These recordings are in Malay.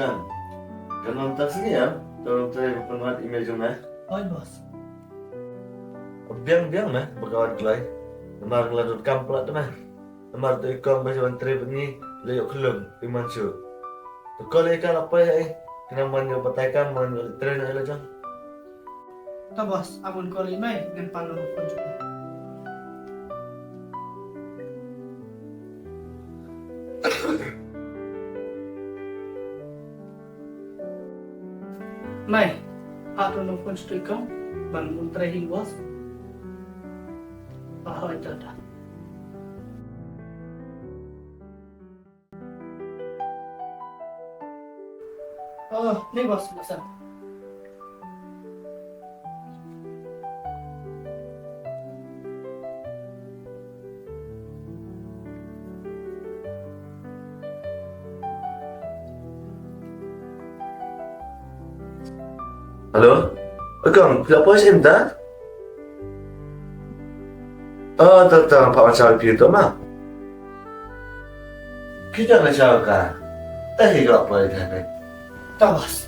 Kang. Kan nonton sini ya? Tolong saya penuhan email cuma. Oi, bos. Biang-biang mah berkawan kelai. Namar keladut kamplat mah. Namar tu ikon bahasa menteri ni layuk kelum iman su. Tu kau ikan apa ya? Kena manyo pataikan manyo tren ala jang. Ta bos, amun ko limay, gan palo ko juga. Mai, aku no pun ikaw, bangun training bos. Ahoy tada. Oh, ni bos, bosan. Halo? Kang, siapa sih minta? Oh, tentang Pak Masawi Pintu mah. Kita nak cakap. Tak hidup apa lagi. Ta bos.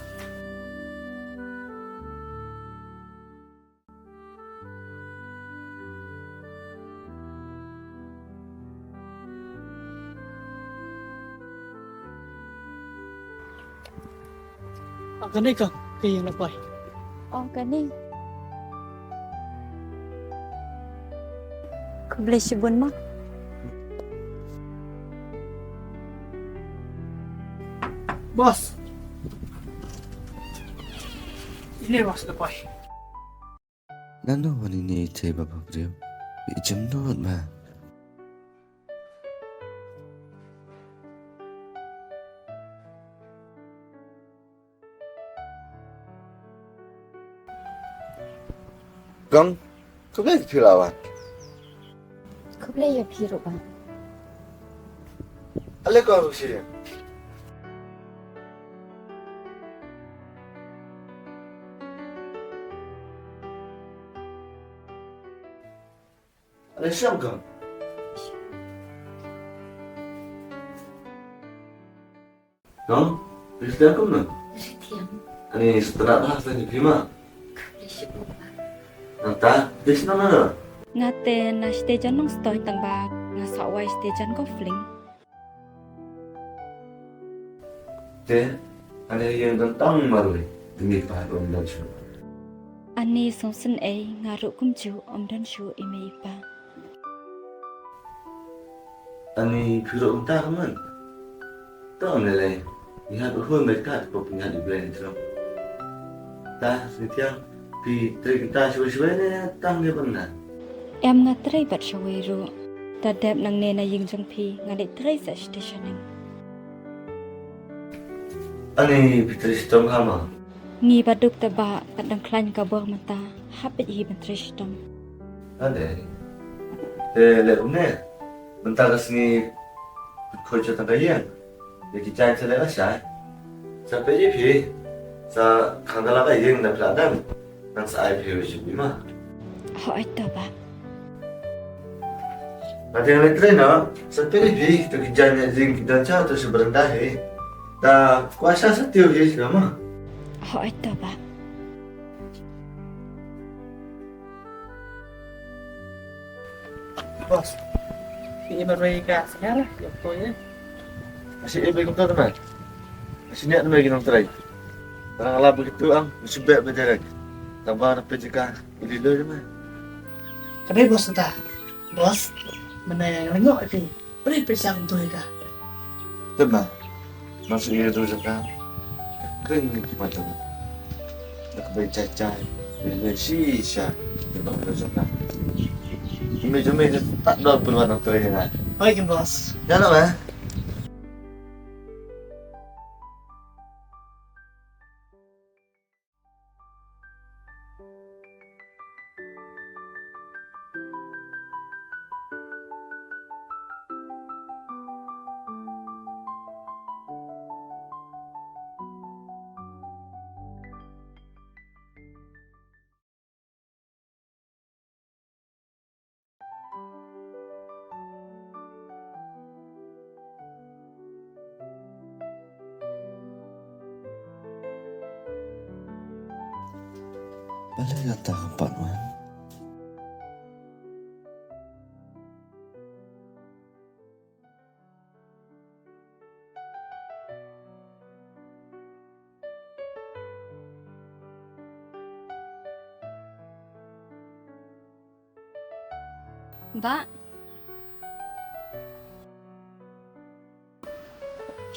Ako na ikaw, kayo na po. Oh, gani. Kebeli sibun mak. Bos. Ini bos na po. Nano wani ni chay baba brio. Ijam not ma. Kang, kau boleh pilih Kebeli ya biru bang. Ala kau sih. Ala siapa kang? Kang, bisa aku mana? Setiap Ani setelah bahas lagi prima. kebeli sibun bang. Nanta, di sana mana? Ngate na stage nong stoy tang ba. Nga sawai stage ko fling. Teh, ada yang tentang malu demi paham dan syu. Ani songsen ngaru kumju om dan shu ime ipa. Ani piro entah man. Tahu nilai. Lihat uhun mereka punya di brand itu. Tah, setiap pi trik kita shwe ni tang dia benar. Em nga tray bat shawero. Ta dep nang ne na ying jang pi nga de tray sa stationing. Ani pitri sistem kama. Ngi baduk ta ba kadang klan ka bor mata. Hapit hi ban tristom. Ada. Lepas ni, bentar kesini kerja tangga yang. Jadi jangan saya lah saya. Sampai je pi. Sa kandala ka yang dah peladang. Nang sa ai pi wis bima. Ho ai ta ba. Nanti yang lain na, sampai pi tu kerjanya jing kita cah tu seberendah he. Dah kuasa setiap je sama. Ho ai ta ba. Bos. Ini mereka sekarang, ya pokoknya. Masih ibu kau teman. Masih niat lagi nang terai. Barang ala begitu ang, sebab berjarak. Tambah apa jika ini dulu teman. Kadai bos ta. Bos, mana yang lengok ini? Beri pisang tu ika. Teman, masuk ini tu jaka. Kering macam. Nak bercacai, bersisa. Teman tu jaka. Jumlah tak ada pun orang terai nak. Oke bos. Jangan apa? Balik kata empat man. Mbak.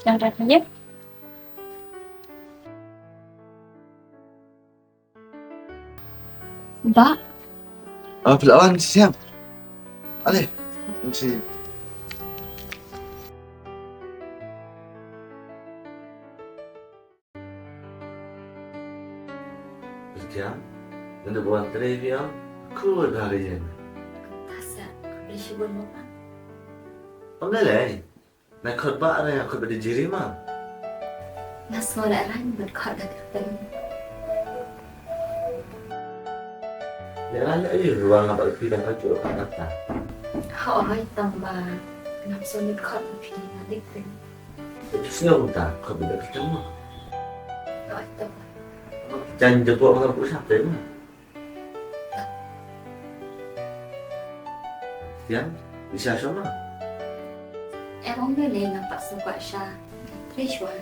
Yang rasanya? Mbak. Pelawan siap. Ale. Masih. Berjam, dan buat trivia, cool hari ini. Tasa, beli syukur Mbak. Enggak lah. Nak khutbah ada yang khutbah di jiri mah. Mas wala ran berkhat dak. Jangan aja ruang apa pilihan kacau kan kata. Họ hỏi tầm bà nằm xuống đi khẩn thì là đích tình Itu siapa kita khutbah dah ketemu. hỏi tầm Jangan jemput orang pusat tu mah. Yang bisa sama. em không biết lên là bắt sự quả xa thấy chuẩn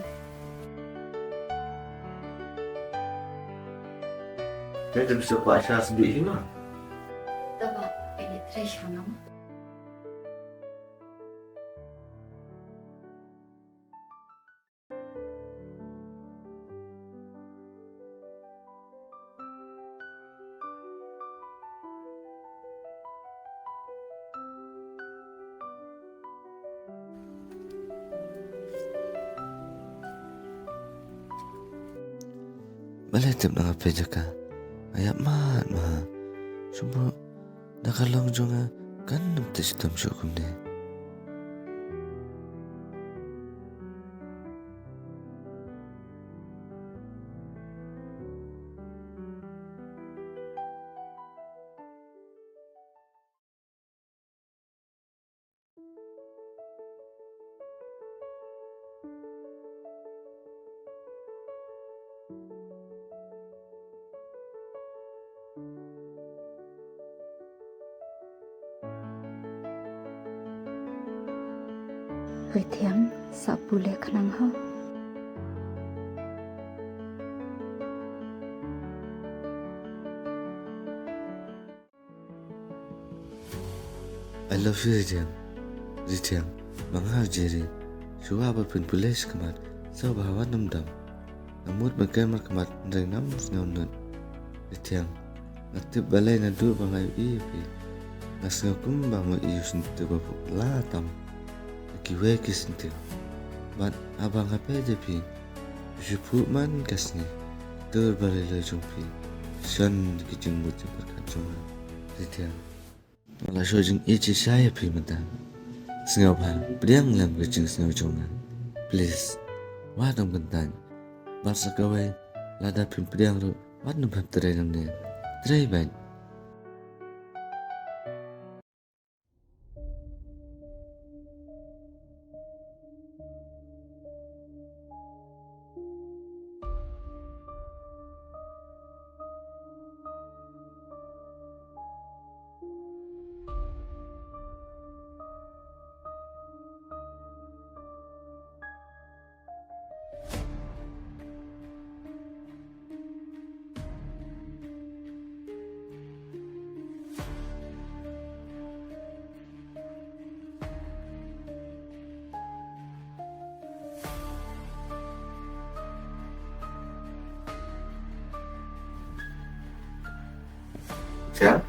Dia tu bisa kuasa sendiri mah. tao bảo em để thấy chuẩn lắm Balik tip nang apa jaka. Ayak mat mah. Cuma nakalong jonga kan namti sitam syukum deh. hơi thiếm sợ bù lệ khả năng hơn I love you Rijam. Rijam, manghal jeri. Suwa apa pun pulis kemat. Sa bahawa namdam. Namut magkamar kemat ndang nam snaunan. Rijam, ngatip balay na du bangay iipi. Ngasngakum bang mo iyus nito babuk latam. Nakiwe kisintil. Bat abang apa japi. Jupu man kasni. Tur balay lo jumpi. Shan kijing mo jabarkan Rijam. Wala shojing ichi saya primata. Singaw pa, priyang lang kajing singaw jongan. Please, wadang bantan. Basa kaway, lada priyang ro, wadang baptaray ng niya. Try ba? Siap?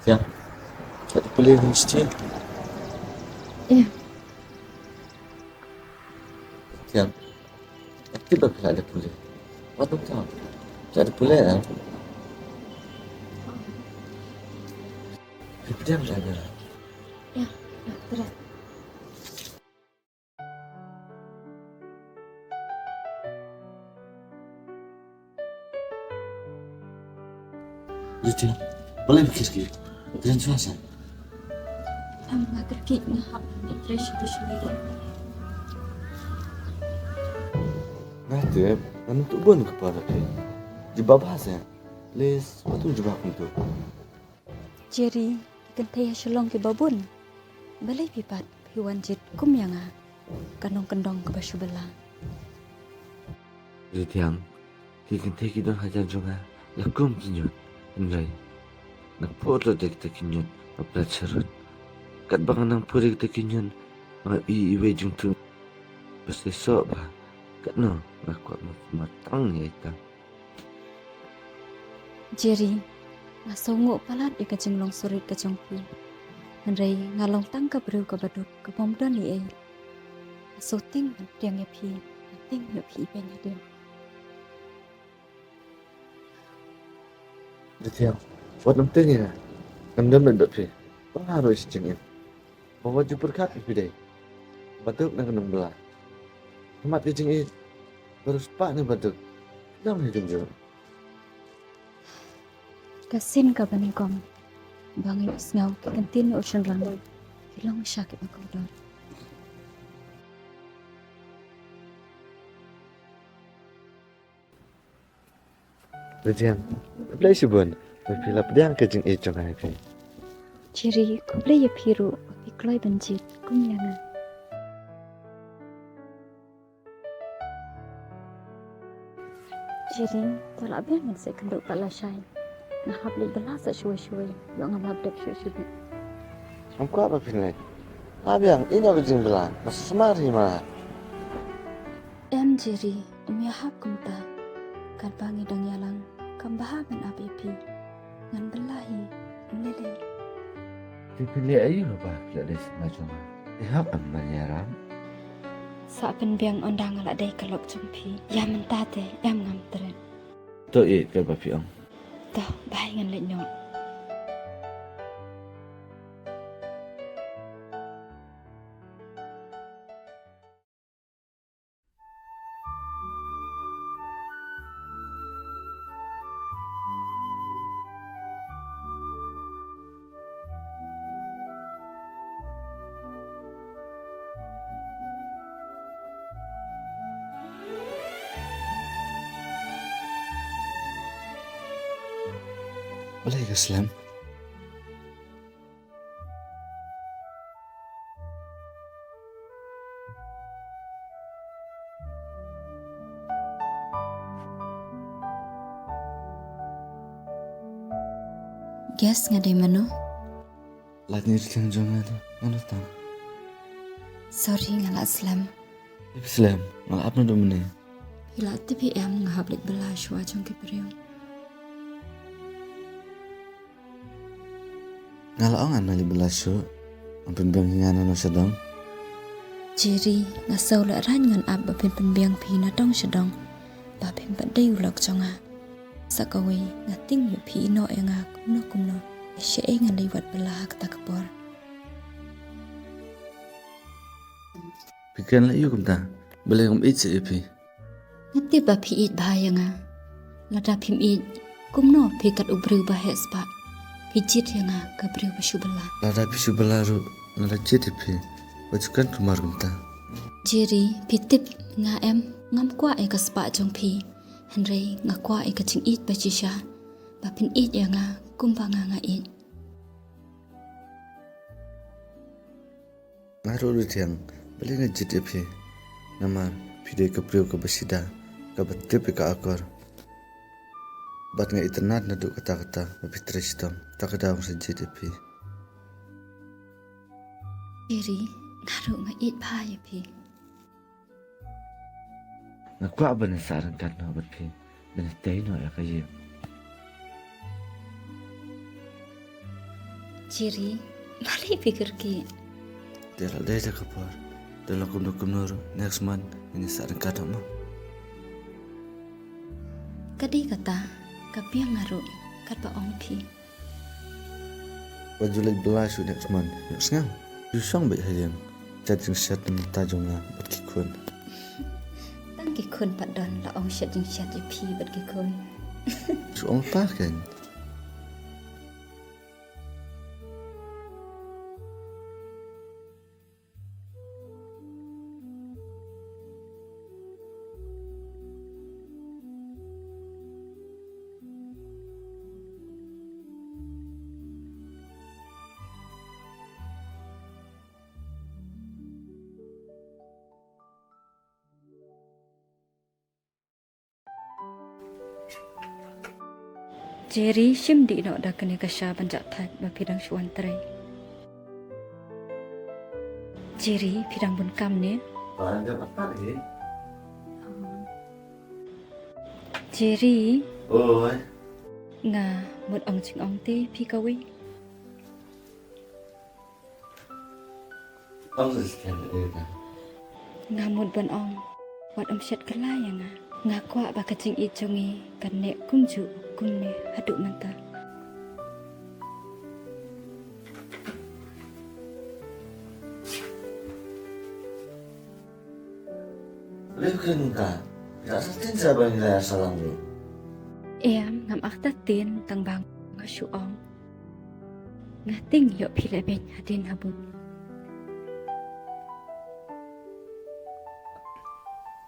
Siap? Tak boleh mesti. Iya. Siap? Tapi bagaimana ada boleh? What the fuck? Jadi boleh kan? Diam saja. Ya, berat. Jadi boleh fikir. Dan suasa. Am nga terkit nga hap ni fresh to sendiri. Nanti, kan untuk buat kepada dia. Di bawah saya, les waktu jumpa itu. Jerry, ikan teh shalong ke babun. Balai pipat hiwan jit kum yang kanong kendong ke basu belang. Ritiang, kikin teki don hajar juga, lakum kinyut, enrai. Nak foto dek tekinyut, aplat serut. Kat bangan nang puri tekinyut, mga iiwe jung tu. Pasti sok bah, kat no, ngakuat matang ya ita. Jerry, nga songo palat ika jinglong surit ka jongpi. Henry ngalong tangka beru ka badut ka pomdon ni ay. So ting tiang epi, ting epi penya dia. Ritiang, buat namteng ya, kandam dan dopi. Pengaruh isi cengin. Bawa jupur kat ipi deh. Batuk nak kena belah. Hemat ke cengin. Baru sepak ni batuk. Kenapa hidup je? Kasin ka baningkom. Bangi usngaw ke kantin ni ocean run. Hilong syakit ako doon. Ritiang, apply si Bon. Berpila pedang ke jeng econg hai kai. Jerry, ko play ya piru, pikloy banjit, kum yang Jerry, talak biar ngan saya kenduk pala syai. Nak habli belas syuai-syuai, yang ngam habdap syuai-syuai. Angku apa pilih? Abiang, ini apa jeng belah? Masih semari mah. Jerry, hap kumta. Karbangi dang yalang, kambahagan api-api. Ngan belahi, lele. Dipilih ayu apa? Tidak ada semacam. Ihap menyaram. Sa penbiang ondang ala day kalok jumpi. Ya mentate, ngam teren. Tu ke bapi ang. Toh, bahay ngan lenyok. Boleh ke Slam? Guess nga day mano? Lahat ni Ritiang jong ada. Ano tang? Sorry nga la Slam. Slam, maaf na dumuni. Hila tipi nga hablik bela syua jong kipriyo. Ngalaong mali belasyo. Ang pinbang hingana no sedang. Jerry, nga saula ran ngan ab bapin penbiang pina dong sedang. Bapin padai ulok jonga. Sakaway nga ting yu pino nga kumno. Siya nga liwat belah katakapor. Pikiran layu kumta. Boleh kum it si ipi. Ngati bapi it bahaya nga. Ladap him it. Kumno pikat ubru bahaya spa. Pijit yang kabriu besyubela. Lada pisu belaru. Lada cit ipi. Bajukan kumar kumta. Jerry, pitip nga ngam kwa ka spa jong pi. Henry nga kwa ka ching it bachisha. Bapin it yang kumbang nga it. Ngaru Ritiang. Boleh ngejit ipi. Nama pidai kepriu ke besida. Kabatip ka akor. Bat nga internet na do kata-kata. Bapi tristam. Takadaw sa GDP. Jerry, ngaru nga it bahaya pi. Nakuha ba na sa arang kat na bapi? Banatay no ya kayo. Jerry, malay pikir ki. Dela daya kapar. Dela kumno next month. Ini sa arang kat mo. Kadi kata kapiang ngaruk kat ba ong phi. Wajulik belas next month. Yuk ngam. Yu song bet hayang. Jajing set ta jonga bat ki kun. Tang ki kun padon la ong shat jing shat ye phi bat ki kun. Su ong pa kan. Jerry shim di no da kene ka sha ban ja thak ba phidang shuan trai. Jerry phidang bun kam ne. Barang dia apa lagi? Jerry Oi. nga một ong ching ong te phi ka wi. Ông sẽ xem được kan. Nga một ban ong wat shat kala ya nga kwa ba ka ching I chongi kan ne kum ju kum ne hadu manta. Lekin ka. Tak satin sa bangla salam ni. Em ngam akta tin tang bang nga shu ong. Nga ting yo phi le ben hadin habut.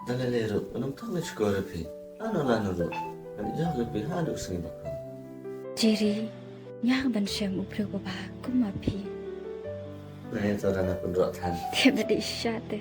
Dalalero, anong tangis ko rapi? Ano lano ro? Ani jauh lebih haduk sini bakal. Jerry nyang ban shem upro ba kum ma phi. Nah, itu orang pun rotan. Te ba di sha te.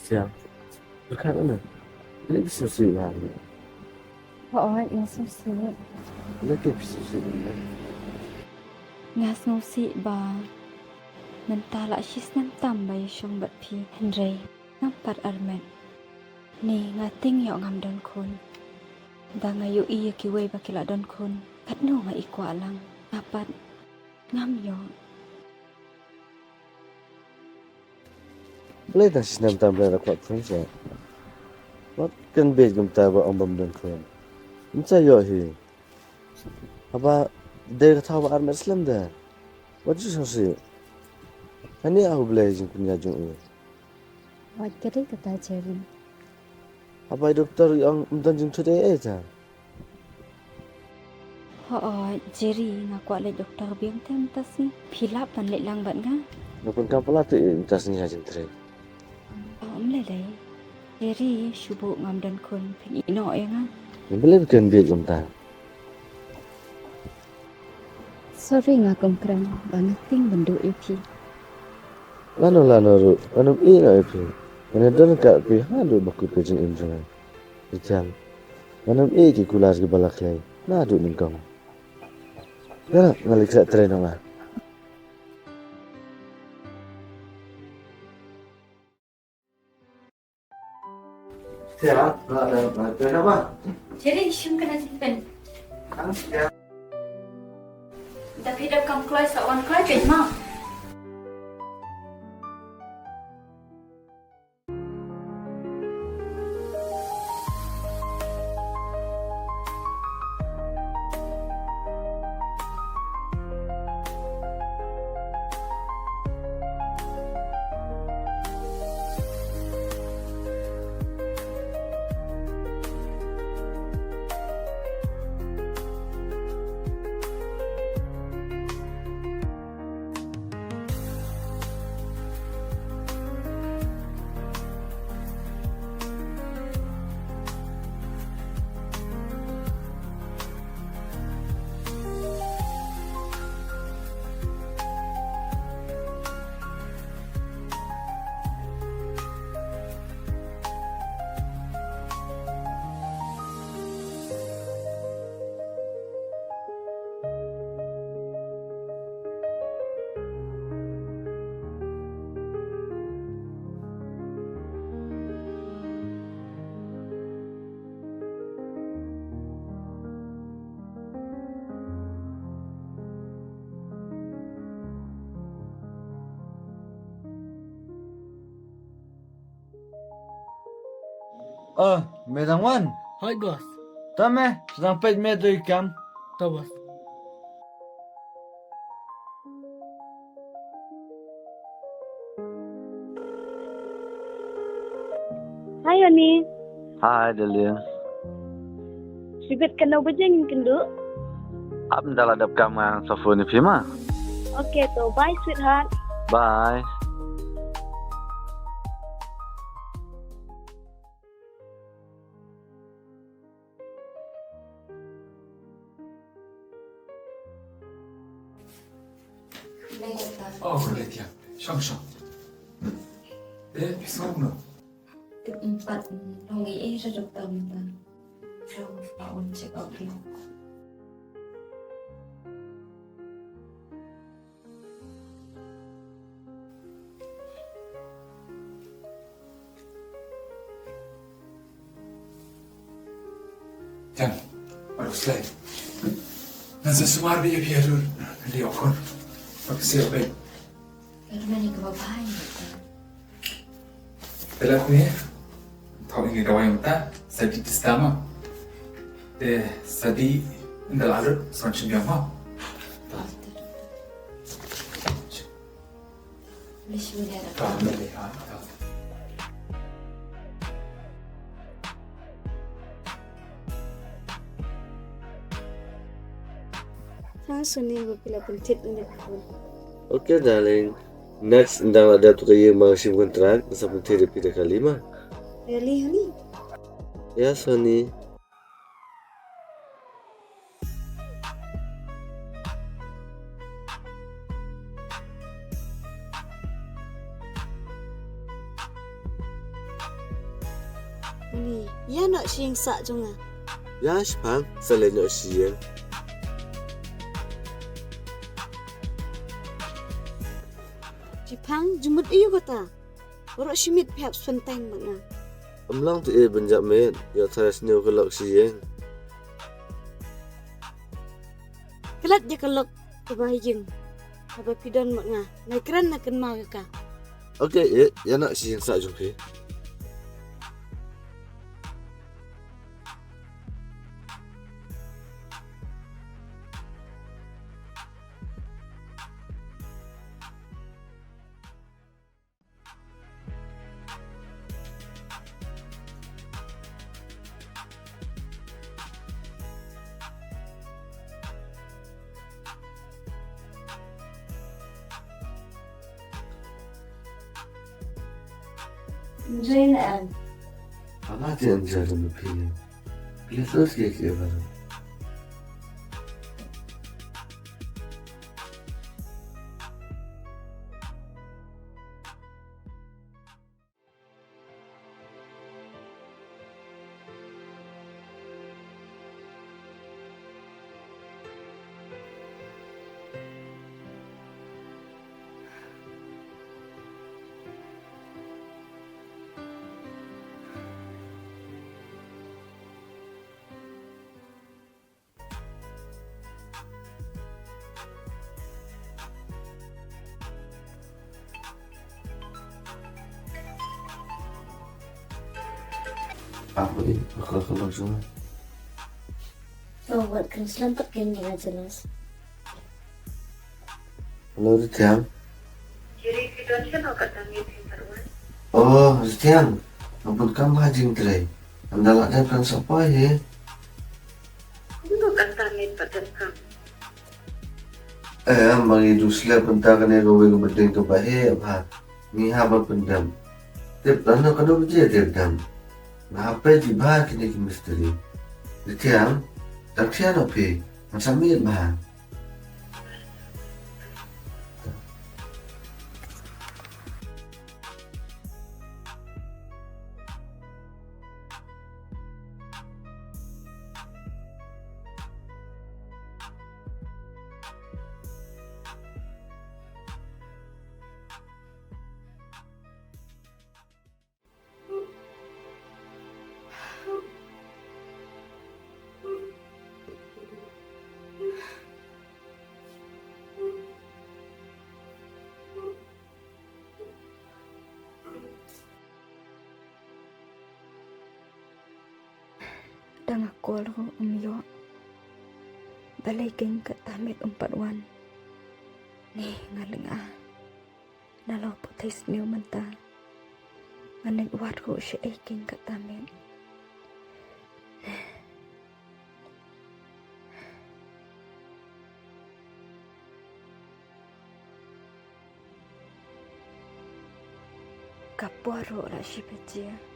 Siap. Bukan mana? Ini bisa sih lah. Oi nga so si. Lagi bisa sih. Nga so si ba. Mentala shis nam tambay shong bat phi Henry ngam par armet. Ni nga ting yo ngam don kun. Da nga yu iya ki wei ba kila don kun. Kat no nga ikwa lang. Dapat ngam yo. Boleh tak sistem tambah rakyat Indonesia? Wat kan bej gum ta ba ombam dan kun. Insa yo hi. Apa dia kata ba armet Islam dah. Wat ju so si. Hani aku boleh jing punya jung ini. Wat kare kata Jerry. Apa doktor yang umdan jing today ta? Oi Jerry nga kwa le doktor biang tem ta si. Philap ban le lang ban nga. Nupun kapala tu tas ni hajin tre. Om le le. Jerry shubu ngam dan kun phin ino ya nga. Boleh kan bej gum ta. Sorry nga komprang banget ting bendu ipi. Lano ru, anu ina ipi. Ana don ka pi hadu bakut ke jing injang. Ijam. Anu ki kulas ke balak lai. Na adu ningkong. Ya, ngalik sa tre nang. Siap. Kenapa? Jerry shum kana simpen. Siap. Tapi dah kam keluar seorang keluar je mak. Medang Wan. Hai bos. Tame, sedang pej me tu ikam. Tahu bos. Hai Oni, Hai Delia. sibit kena bejeng kendu. Ab dah ladap kamang sofa ni Fima. Okay tu, bye sweetheart. Bye. Boleh tiap. Syang. Pisau no. Keempat, dong ini redok tampan. Dong tahun check out dulu. Tiang, baru selai. Nasa sumar biya dulu. Dia okon. Pakai baik. Karena ni kebapahan kita. Telah ni. Tahu ingin kawai mata. Sadi testama. Sadi indah lalu. Soncin biang mau. Bismillah. Tahu boleh. Sang suni gupila pentit ni pun. Okay, darling. Next, ndang ada tu kaya mangsim kontrak sa punti repeat kali mah. Really honey? Yes, honey. Honey, ya nak sing sak jonga. Yes, pang. Selain nak siang. Jipang jumut iyo kata. Orang simit pihak swenteng mana. Amlang tu benjak met. Ya teras ni kelak siang. Kelat je kelok kebahijeng. Apa pidon mana. Naikran nak kenal ka. Okay, ya nak siang sak jumpa. Zainal. Apa dia anjar dengan pilih? Pilih terus kaya baru. Apa ini? Bakal semua. Kau buat kena selamat kan dengan jelas. Halo, Ritiang. Jadi pidon siapa kata ni pintarwan? Oh, Ritiang. Ampun kamu hajing terai. Anda nak datang siapa ya? Enggak kata ni padan kam. Mari dusla pentakan yang kau boleh berdeng ke bahaya apa? Ni haba pendam. Tiap tanah kena berjaya tiap dam. Apa di bah kini misteri? Ritiang. Tak siapa pe? Macam ni bah. Kadang aku lo yo. Balay keng katamit 4 wan. Ni ngaling Nalo putais niyo manta. Manig wat ko siya keng katamit. Kapuaro la si pecia.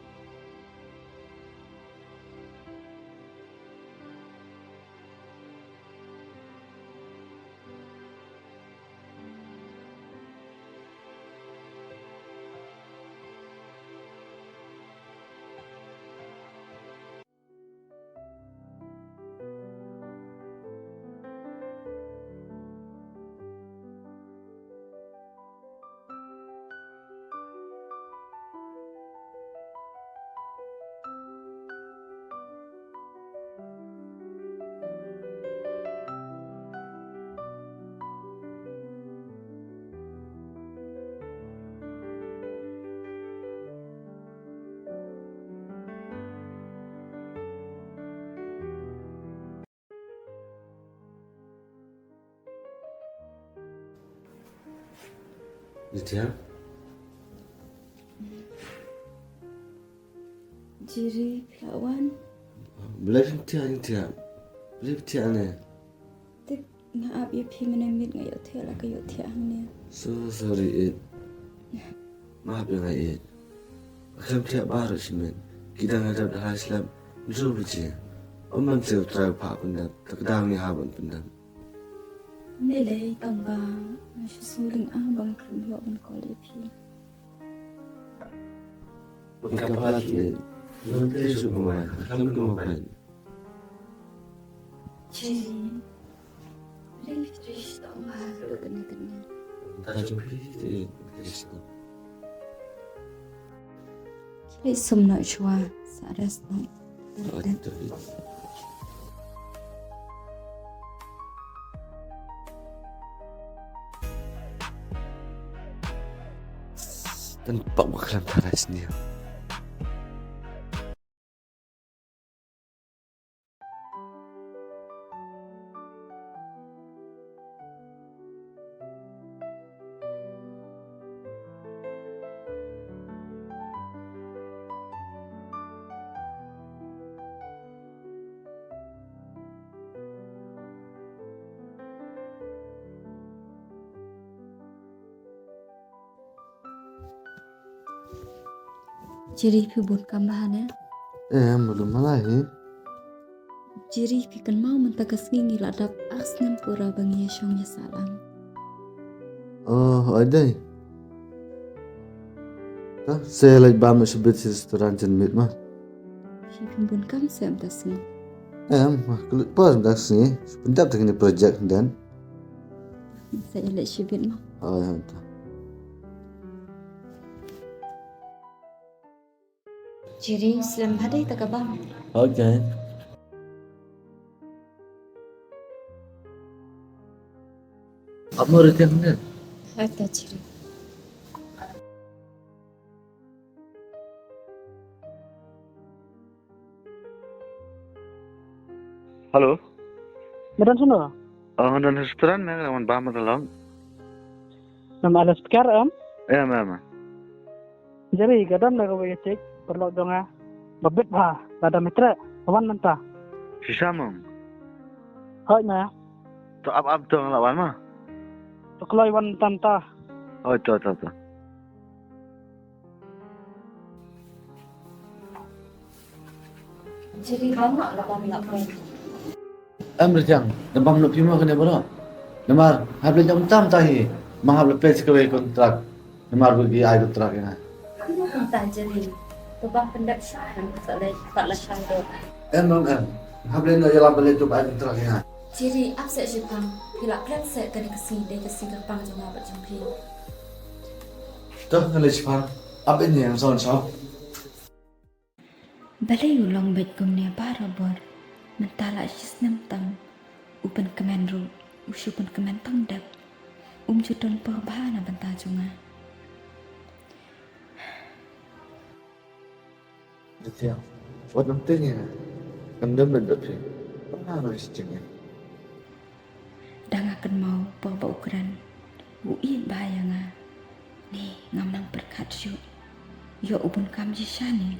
Zitiang, Jiri pilawan. boleh tiang. Boleh tiang ni. Tik ngaap ya pi menamit ngayo tia la kayo tiang ni. So sorry, Ed. Maaf ya, Ed. Akan tiap baru sih, kita ngadap dah Islam, jauh betul. Omang saya try pak pendam, tak dah ni haban pendam. Nilai tangga masih suling bang kerja ban kualifi. Bukan apa lagi, Ed. Nanti semua, kamu kemarin. Jiri, ring trish tangga lu kena. Tak jumpa Ed. Kristo. Kiri sumna chua saras no. Aduh. Dan pak bakalan taras ni. Jiri pi bun kambahan ya. Belum malai. Jiri pi kan mau mentakas ngingi ladap asnem pura bangi syongnya salam. Oh, ada. Saya lagi bawa sebut restoran cenmit mah. Si pi bun kam sem tasni. Kalau pas dah sini, sebentar tengah projek dan. Saya lek sibit mah. Oh, ya betul. Jiri selam hadai tak abang. Okay. Apa reti yang ni? Ada jiri. Halo. Medan sana. Dan restoran ni kan bahan masalah. Nama ada speaker Mama. Jadi kadang nak kau cek perlu dong babit bah pada mitra kawan mentah. Sisa mong. Hai na Tu ab tu lawan mah. tu kalau iwan tanta Oh tu. Jiri banyak lah kami nak main. Retiang, nampak nak pergi mana kena berapa? Namar, habis jam tam tahi. Mahal lepas kau kontrak. Namar pergi air kontrak ni. Kamu tentang jiri. Tebak pendak syahkan tak lah syahkan. Habis nak jalan balik tu air kontrak ni. Jiri upset Jepang. Bila plan set kena kesini ke pang jemaah berjumpa. Tu kalau cepat, apa ni yang soal? Balai ulang baik kumnya barabor. Mentala isnem tang. Upan kemen road. Usupan kemen tangdap. Juton perbahana bentah junga. Retiang, buat nantinya. Anda mendapat pengaruh sejengan. Dah akan mau bawa ukuran. Buin bahaya nga. Ni ngamnang berkat syuk. Yo ubun kam jishani.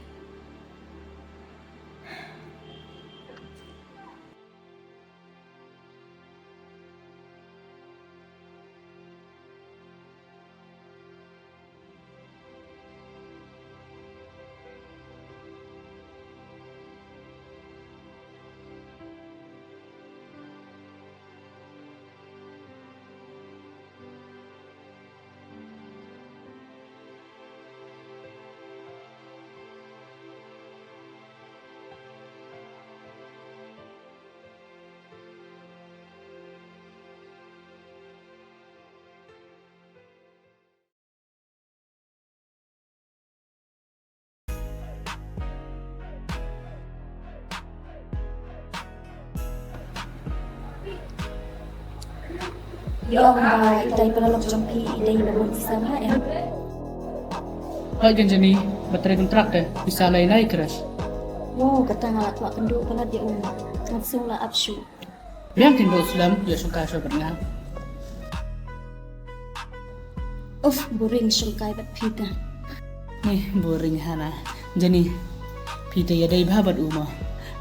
Yo ba itai penalok jongpi idai babon sama ya. Hai janjani, baterai kontrak deh, bisa lain-lain keras. Wow, kata ngalak wak kendu pala dia langsung lah absyu. Biang timbul Islam, ya suka sebenarnya. Boring sungkai bat pita. Nih, boring hana. Jani, pita ya dai babat uma.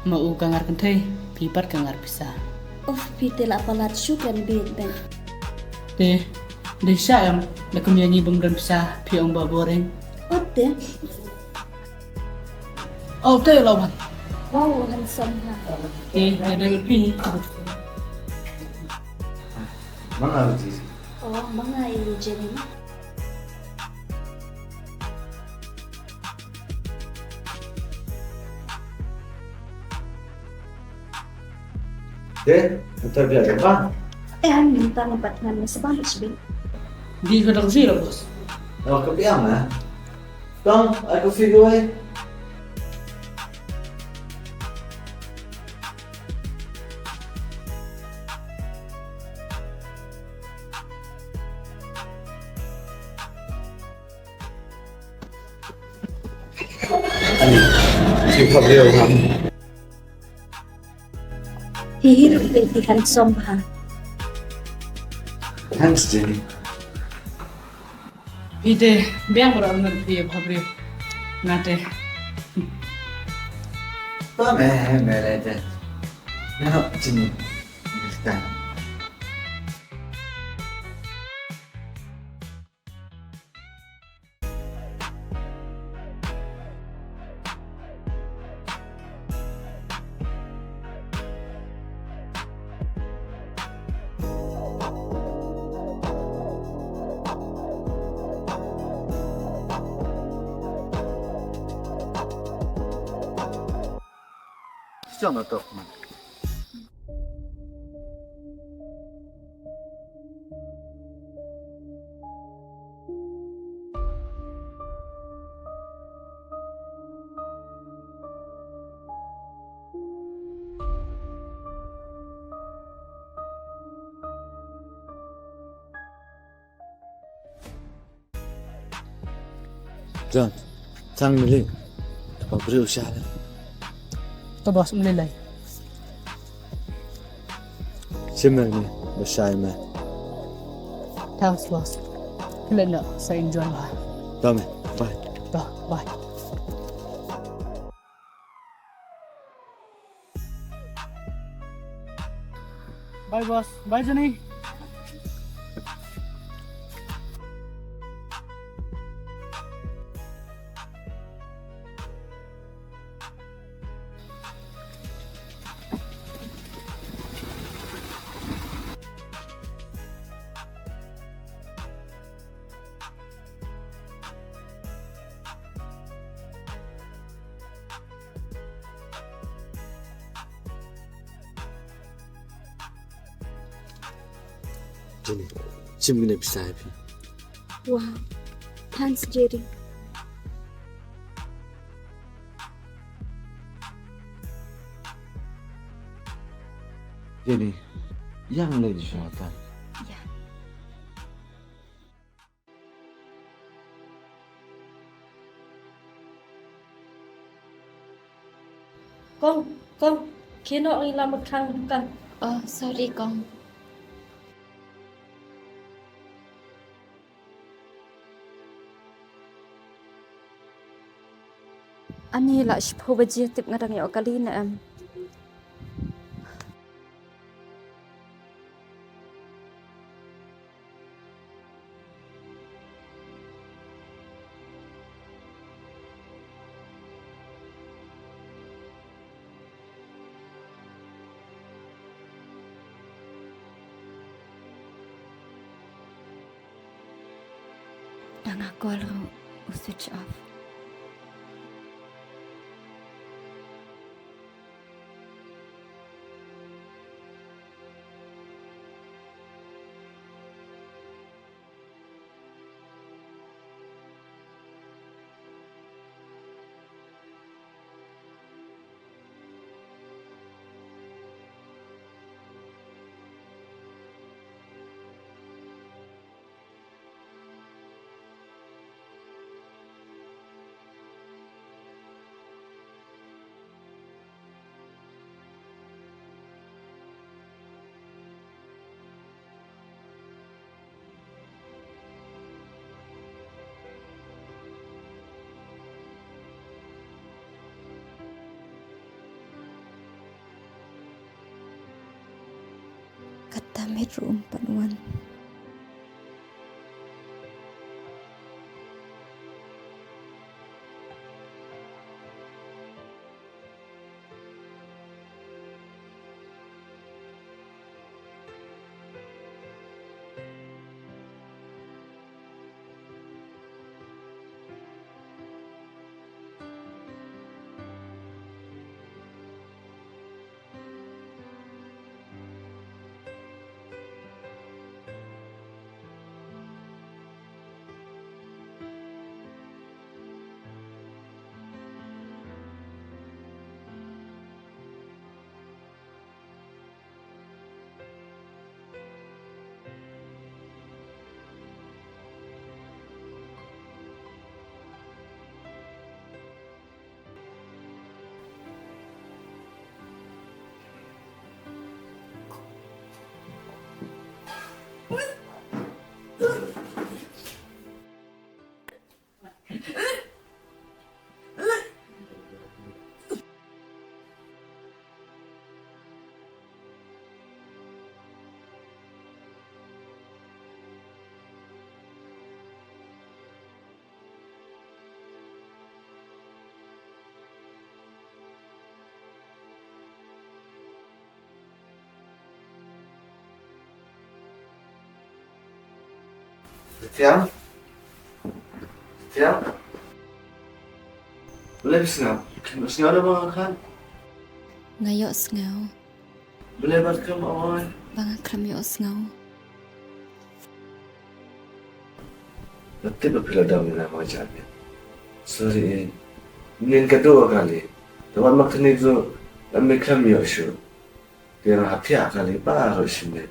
Mau kangar kentai, pipat kangar pisah. Pita lah palat syukan bed ben. Deh sayang, nak nyanyi bengdan pisah, piang ba boring. Deh. Oh, tayo lawan. Wow, handsome ha. Ada lebih. Mana sih? Mga ini Jenny. Deh, ntar biar apa? Han minta ngebatkan sebalis ben. Di kadang sila bos. Oh, kepiang ah. Tong, aku video ay. Ani, siapa beliau kamu? Hihirup di handsome ha. Hans Jenny. Pita, biang beram dengan dia bhabri. Nate. Mere deh. Nah, Jenny. Kita. Jangan tak man. John, sang milik. Apa beri usaha? To bos melilai. Sebenarnya besar mah. Thanks bos. Kalian saya enjoy lah. Tome, bye. Bye. Bye bos. Bye Jenny. Jenny, cimgine bisa happy. Wow, thanks Jerry. Jenny, yang lain suatu. Ya. Con, khiến họ đi làm một thằng cần. sorry con. Ani la shpo baji tip ngadang yo kali na am. Ang ako lang switch off. Kata bedroom panuan. Tiang? Tiang? Boleh bersenam? Bersenam ada bang kan? Ngayo sngau. Boleh berkam awal? Bang akram yo sngau. Nanti berpila dalam nama macamnya. Sorry, ini kedua kali. Teman makan itu kami kami yosu. Dia hati kali baru sini.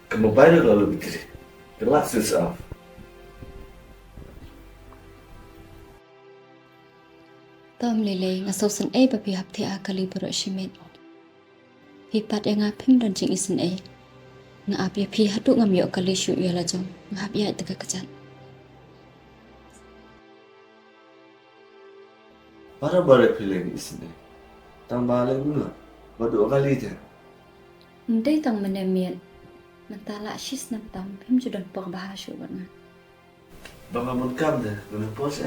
Kamu bayar lalu begini. The lights is off. Tom lele nga sosan e papi hapti akali buro shimet. Pipat yang ngapim dan jing isen e. Nga api pi hatu ngam yo kali shu yo lajong. Nga api ay tega kejan. Para balik feeling di sini. Tang balik dulu. Badu kali je. Ndai tang menemian. Mentala shis nam tam pim judan pok bahasyu banga. Bangun kam dah. Guna pos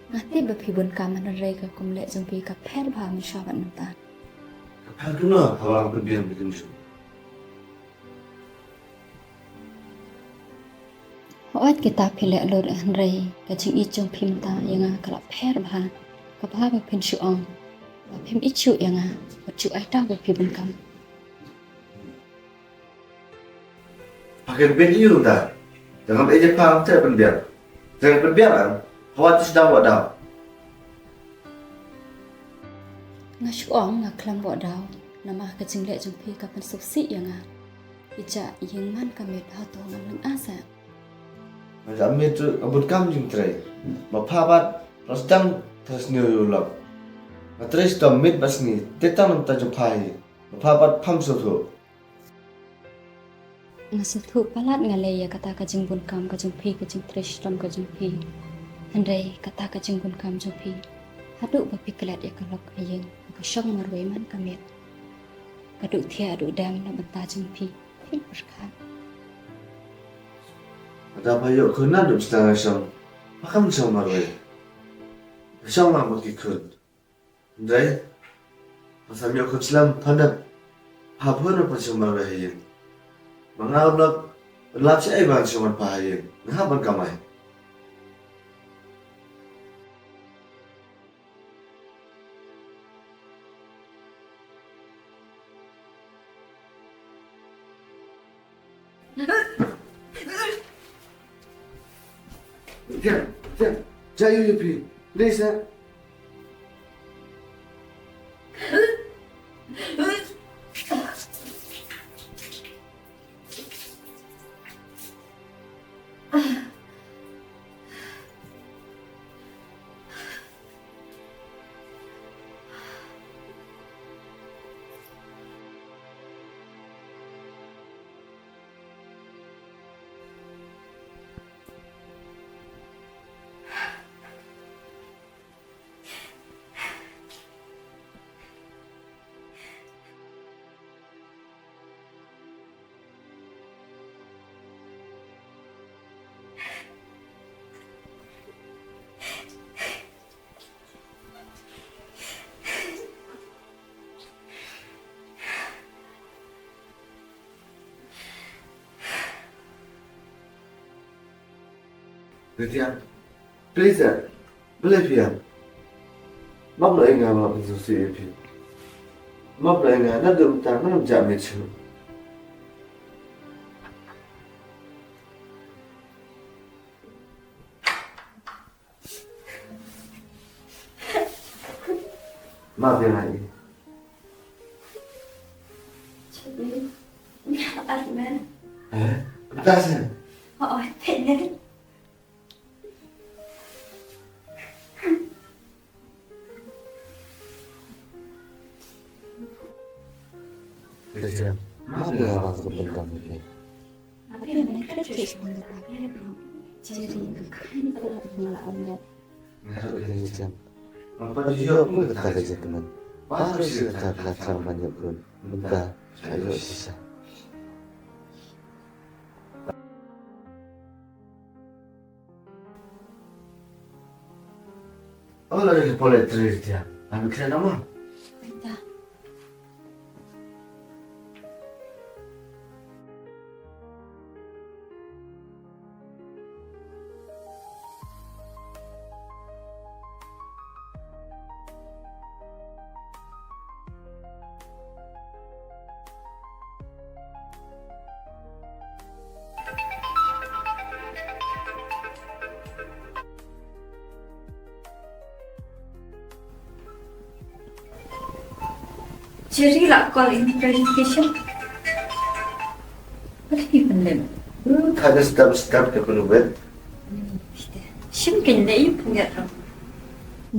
Ngati bapi bun kaman rai ka kumle jong pi ka pher bha mi shawan nam ta. Kapal dulu. Hawa berbiang bikin su. Hoat kita phile alor rai ka jing i jong phim ta yanga kala pher bha ka bha ba phin shu ong. Ba phim ichu yanga ba chu ai ta bapi bun kam. Pakai ben iu dah. Jangan aja paham saya berbiang. Jangan berbiang kan. Hawa tu sudah buat dah. Nga shu ong nga klam bo daw nama ka jing le jong pi ka pan su si yanga. Ija yeng man ka met ha to ngam nang asa. Macam itu abut kam jing tray. Bapak terus jam terus nyuruh. Matris dom mit basni, tetam ta jupai. Papat pam soto. Nasuthu palat ngaleya kata kajing bun kam kajing pi kajing trishtam kajing pi. Andai kata kajing bun kam jupi. Haduk bapi kelat ya kalok ayeng. Kasyong marway man kamit. Kaduk thia aduk dam na banta jing pi. Fin berkat. Ada apa yuk kuna dum setengah syong. Makam syong marway. Syong mak maki kun. Andai. Pasal yuk kun selam pandap. Hapun apa syong marway ayeng. Mangap lap si ay bang syong marpa ayeng. Ngapan kamay. Tiang, jayu ya pi, please ya. Tiang, please ya, boleh pi ya. Mab lo enggak mau berusaha ya pi. Mab lo enggak, nak dum tang, nak jam itu. Mab yang lagi. Jadi, Arman. Betul sih. Oh, penyakit. Tiang, mab yang orang kebencian ini. Apa yang mereka terus mengatakan? Jadi, kan kalau melawan Ngaruh ini tiang. Apa dia pun kata kerja teman. Baru sih kata banyak pun. Bentar, saya bisa. Oh, lagi boleh terus dia. Ambil kira nama. Entah. Jerry lah call in presentation. What have you been doing? Ada step ke penubuhan. Mungkin dia punya tu.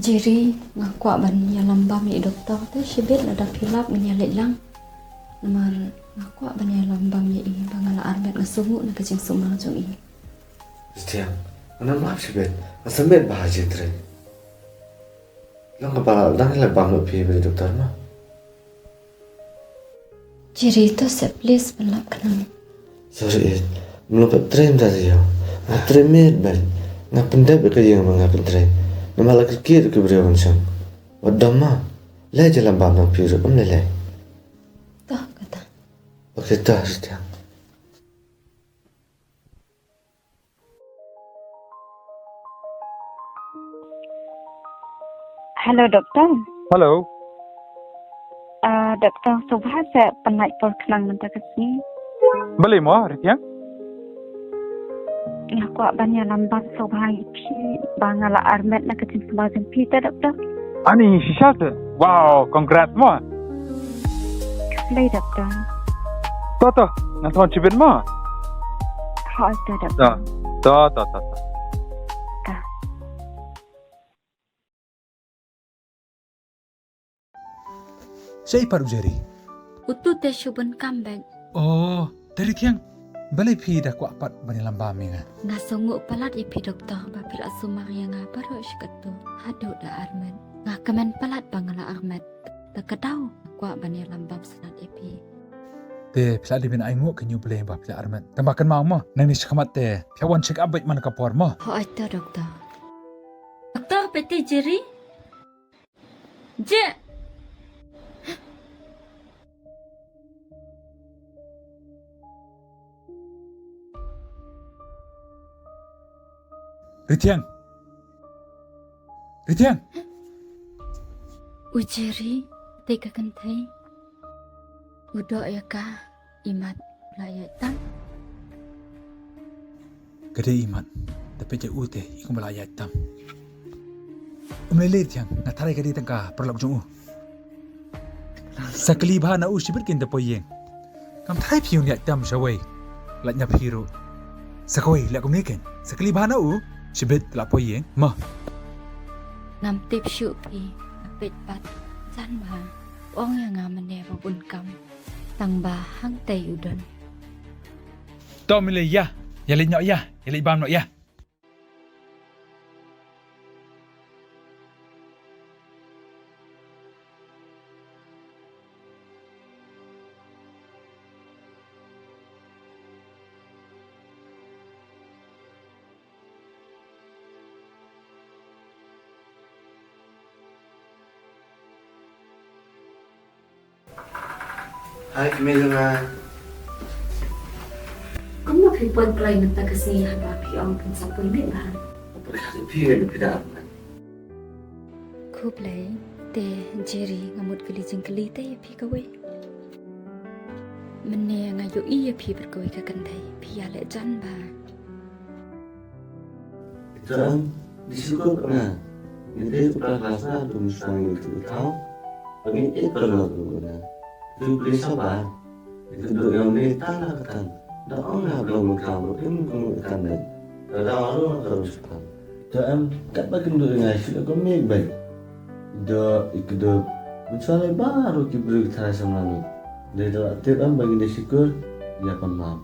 Jerry ngaku ban ya lambam ni doktor tu sibit ada pilap menyalik lang. Naman ngaku ban ya lambam ya i bangala arbet ngasumu na kajing sumang jong i. Tiang, mana maaf sih ben. Asal ben bahagia tren. Lang kepala lang lah bang lebih dari dokter mah. Jerry tu seplis pelap kenang. Sorry, melompat tren tadi ya. Ngap tren med ben. Ngap pendek bekerja yang mengapa tren. Nama lagi kiri ke beriau macam. Wadam mah. Lai jalan bang piru lelai. Tah kata. Okey dah Tiang. Hello, doktor. Hello. Doktor Subha saya penat perkenang mentah ke sini. Boleh mo, Ritiang? Aku banyak lambat Subha pi bangala armet nak kecil sebazin pita doktor. Ani shishat. Wow, congrats mo. Play doktor. Toto, nanti cipin mo. Hal tu doktor. To. Siapa Jerry? Utu te syuban comeback. Oh, dari tiang. Balai pi dah kuat pat bani lambam nga. Nga sungguh palat ya pi doktor bapil asumar yang nga baru syukatu. Hadu da Ahmed. Nga kemen palat bangala Ahmed. Takadaw kuat bani lambam sanat ya pi. Te pila di bin aingu kenyu boleh bapil Ahmed. Tambahkan mau mah. Nang ni sekamat te. Piawan check up baik mana kapor mah. Ho aita doktor. Doktor peti Jerry? Je. Ritiang. Ritiang. Ujeri tega kentai. Udo ya ka imat layak tam. Gede imat. Tapi je ute ikum layak tam. Umlele tiang ngatarai gede tengka perlak jung. Sakali bahana usibit kinta poyeng. Kam thai piun yak tam shawai. Latnya piro. Sakoi lak kumeken. Sakali bahana Sibit lapo yeng, mah. Ngam tip syupi, apit pat, san ba, ong yang ngamen ne babun kam, tang ba hang tay udon. Tom mile ya li nyok ya li bam nok ya. Hai Camila. Kamu nak pun pelai minta kesini haba pi ong pun sapun bit ba. Berkali piye tidak apa. Ku play te Jerry ngamut keli jengkeli te pi kawe. Mene ngayo iya pi berkawe ka kendai pi ale jan ba. Itu disuruh pernah. Ini tukar rasa tulisan itu tahu. Bagi itu pernah dulu. Itu beli sabar. Itu dulu yang ini tanah ketan. Dah orang belum kamu ini ketan dan dah orang harus kamu. Jangan tak bagi dulu dengan sudah kami baik. Itu mencari baru kibru kita sama ni. Dari dalam tiap bagi dia syukur dia pemam.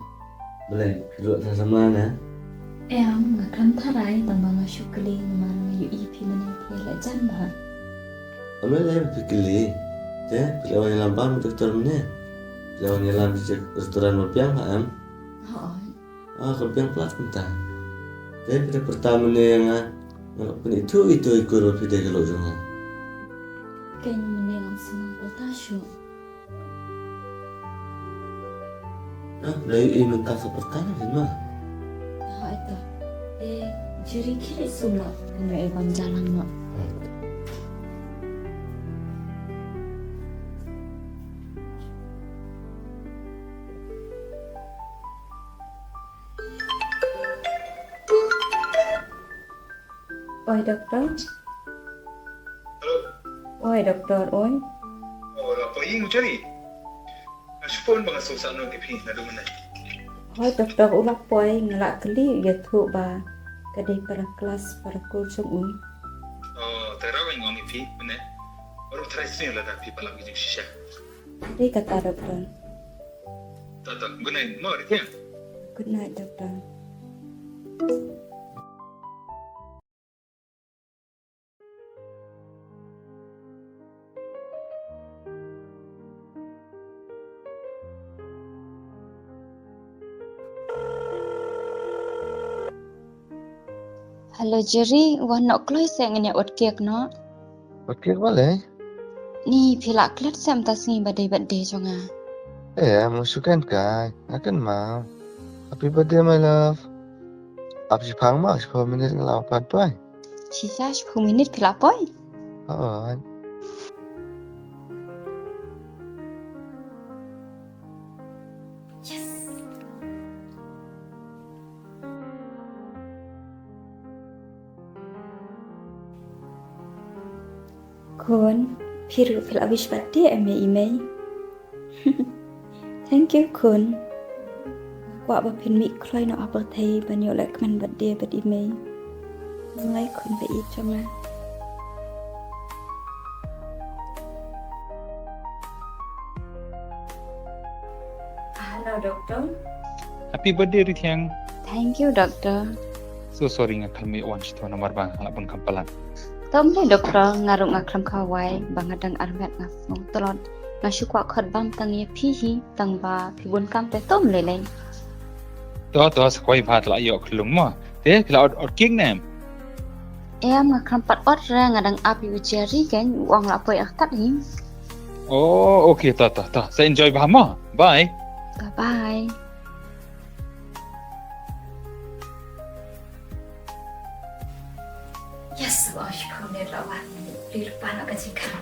Boleh duduk sama mana? Em ngakam tharai tambang syukli man ngayo ipi mene pi ale jan ba. Kami lagi fikir. Pelawan yang lambang doktor mana? Pelawan yang lambang di restoran Mapiang kan? Kepiang pelat entah. Jadi pada pertama ni yang itu ikut berpindah kalau jangan. Kayaknya mene langsung potasio. Dari minta seperti ni mah. Itu. Jadi kira semua kena ebam jalan mak. Oi doktor. Halo. Oi doktor, oi. Oh, apa yang cari? Ashpon bang susah nong kipi nado mana? Oi doktor ulak poi ngelak keli ya tu ba. Kadai para kelas para kursus ui. Oh, terawih ngom kipi mana? Orang terasa ni lah dah pipa lagi jadi sisa. Dia kata doktor. Tak, good night. Mau dia? Good night doktor. Hello Jerry, wah nak keluar saya ngenya ot kek no. Ot kek boleh? Ni pilak kelat saya minta singi badai jonga. Musukan kai, akan mau. Happy birthday my love. Apa sih pang mau 10 minit ngelawan tuai? Sisa 10 minit pilak poi. Oh. Kun, piru pilak wish birthday email. Thank you kun. Wak bapin mi kloy no apa thai banyo lek man birthday bad email. Mulai kun ba i chama. now, doctor. Happy birthday Ritiang. Thank you, doctor. So sorry nga kalmi wan shito na marbang halapun kampalan. Tom ni doktor ngaruk ngakram kawai bangadang armet ngafong telot ngasukwa khot bang tangi pihi tangba pibun kampe tom leleng. To sakwai bhat la yo klung mo. Te kila od king nem. Em ngakram pat ot ra ngadang api ujeri ken wang la poi aktat ni. Oh, okay ta. Sa enjoy bah mo. Bye. Bye bye. Yes,我去碰那老板，绿了搬了个健康。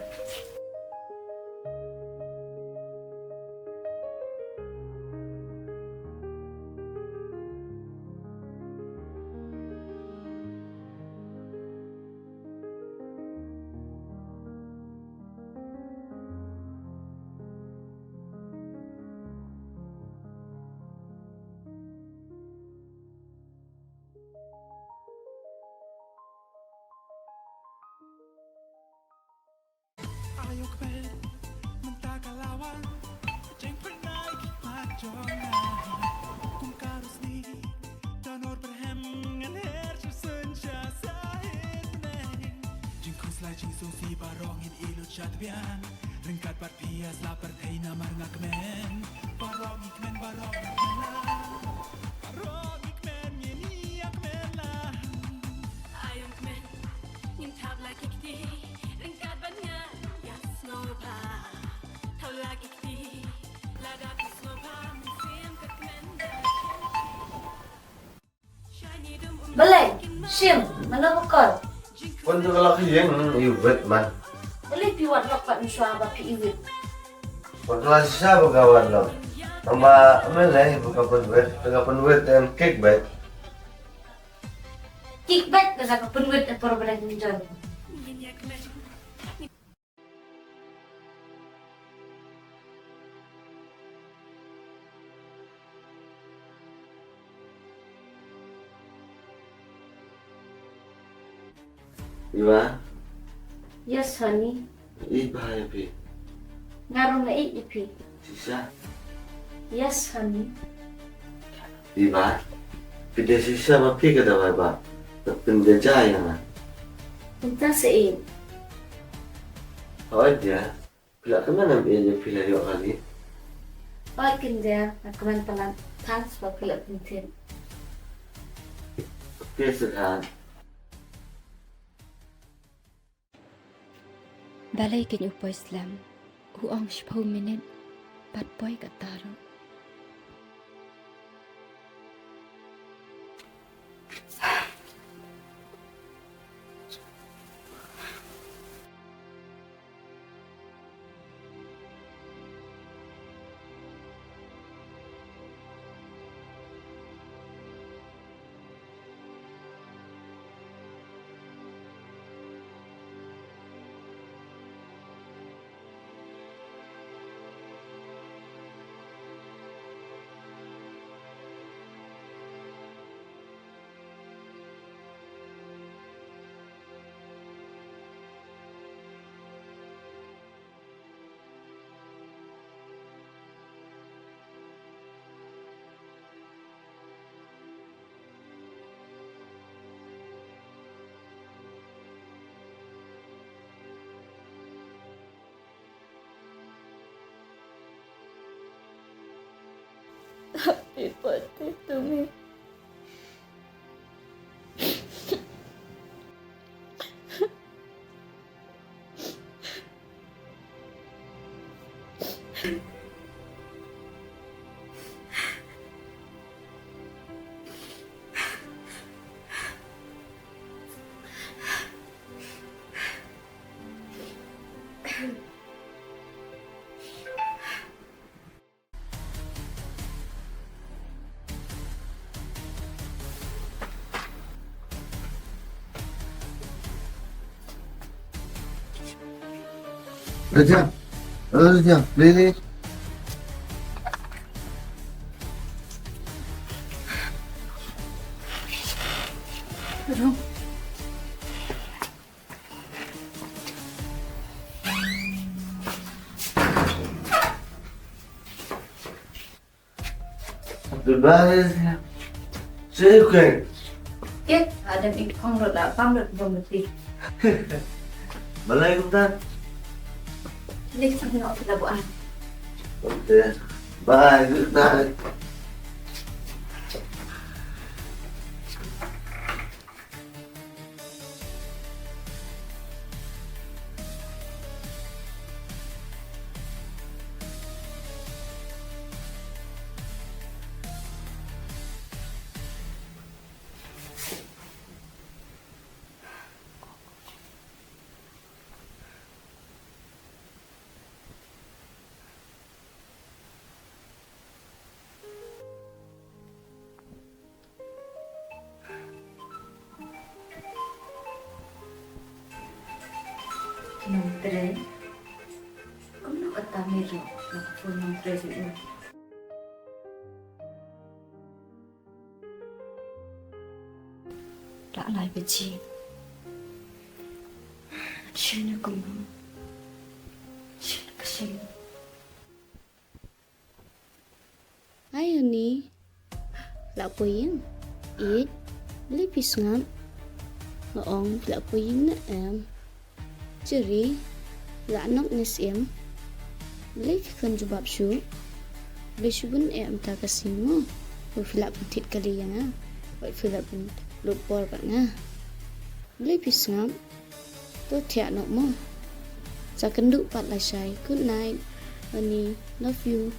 Balai, Sim, mana bukal? Pun tu kalau kiyeng iwet man. Balai piwat lokat nusa apa piwit. Pun tu asya bagawan lo. Nama amelai buka penwet, tengah penwet dan cake bet. Kickback ke saka penwit apa orang menjual. Iwa, Yes, honey. bahaya pi. Ngaruh na ipi. Sisa. Yes, honey. Iwa, pide sisa mapi ke dah ba? Pinde jaya na. Entah sih. Oh dia, bila kemana dia pilih yo kali? Oh, kinja, aku main pelan. Thanks for pilih penting. Kesukaan. Balai ken upo Islam, uang 10 minit, pat boy kataro. Happy birthday to me. Rejang, Lili. Goodbye. See you again. Yes, ada di kong rot lah, pam rot belum lebih. Malay kong tan. Let's tengok kita buat. Okay. Bye. Good night. Nông tre. Cũng nó kata miro, nak pun nông tre dulu. Đã lại với chị. Chị nó cũng chị nó cái gì. Hai ni. La puyin. It. Beli pisngam. Noong la puyin na em. Jadi, la nok nes em. Beli kan jubab syu. Beli syubun em ta kasimo. Berfilap pentit kali ya na. Berfilap lupor pak na. Beli pisngam. Tu tiak nok mo. Sa kenduk pat la syai. Good night. Honey, love you.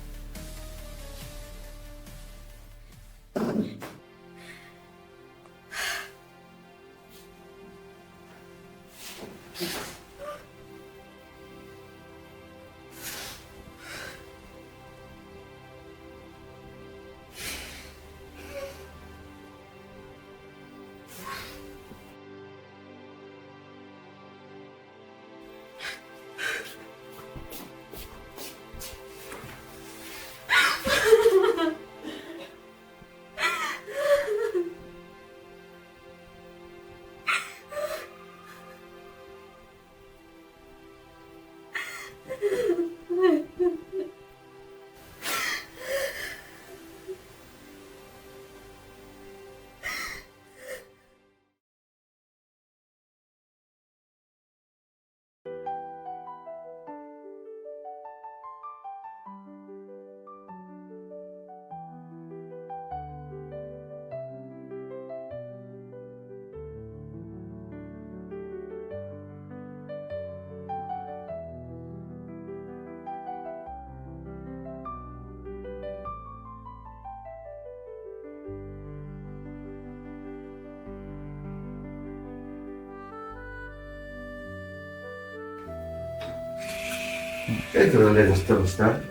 Itu le gusta.